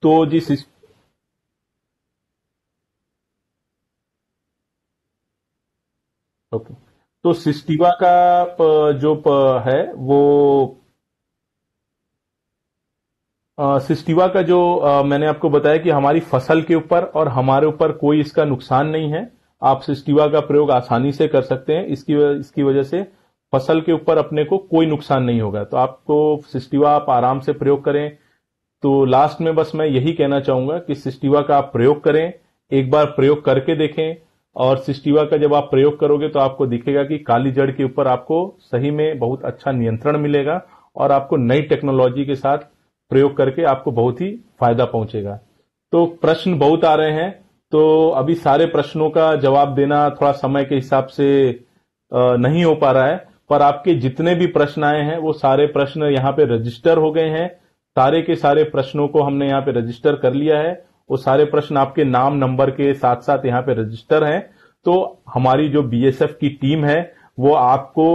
तो जी ओके, तो सिस्टिवा का जो है वो सिस्टिवा का जो मैंने आपको बताया कि हमारी फसल के ऊपर और हमारे ऊपर कोई इसका नुकसान नहीं है। आप सिस्टिवा का प्रयोग आसानी से कर सकते हैं। इसकी वजह से फसल के ऊपर अपने को कोई नुकसान नहीं होगा। तो आपको सिस्टिवा आप आराम से प्रयोग करें। तो लास्ट में बस मैं यही कहना चाहूंगा कि सिस्टिवा का आप प्रयोग करें, एक बार प्रयोग करके देखें, और सिस्टिवा का जब आप प्रयोग करोगे तो आपको दिखेगा कि काली जड़ के ऊपर आपको सही में बहुत अच्छा नियंत्रण मिलेगा और आपको नई टेक्नोलॉजी के साथ प्रयोग करके आपको बहुत ही फायदा पहुंचेगा। तो प्रश्न बहुत आ रहे हैं, तो अभी सारे प्रश्नों का जवाब देना थोड़ा समय के हिसाब से नहीं हो पा रहा है, पर आपके जितने भी प्रश्न आए हैं वो सारे प्रश्न यहाँ पे रजिस्टर हो गए हैं। सारे के सारे प्रश्नों को हमने यहाँ पे रजिस्टर कर लिया है। वो सारे प्रश्न आपके नाम नंबर के साथ साथ यहाँ पे रजिस्टर हैं। तो हमारी जो BSF की टीम है वो आपको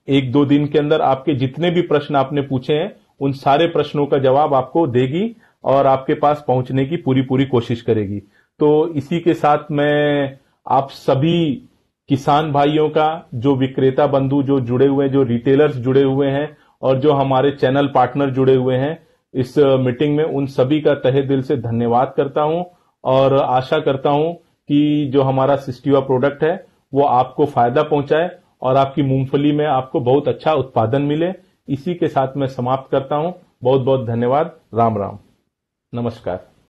1-2 दिन के अंदर आपके जितने भी प्रश्न आपने पूछे हैं उन सारे प्रश्नों का जवाब आपको देगी और आपके पास पहुंचने की पूरी कोशिश करेगी। तो इसी के साथ मैं आप सभी किसान भाइयों का, जो विक्रेता बंधु जो जुड़े हुए हैं, जो रिटेलर्स जुड़े हुए हैं और जो हमारे चैनल पार्टनर जुड़े हुए हैं इस मीटिंग में, उन सभी का तहे दिल से धन्यवाद करता हूं और आशा करता हूं कि जो हमारा सिस्टिवा प्रोडक्ट है वो आपको फायदा पहुंचाए और आपकी मूंगफली में आपको बहुत अच्छा उत्पादन मिले। इसी के साथ मैं समाप्त करता हूं। बहुत बहुत धन्यवाद। राम राम, नमस्कार।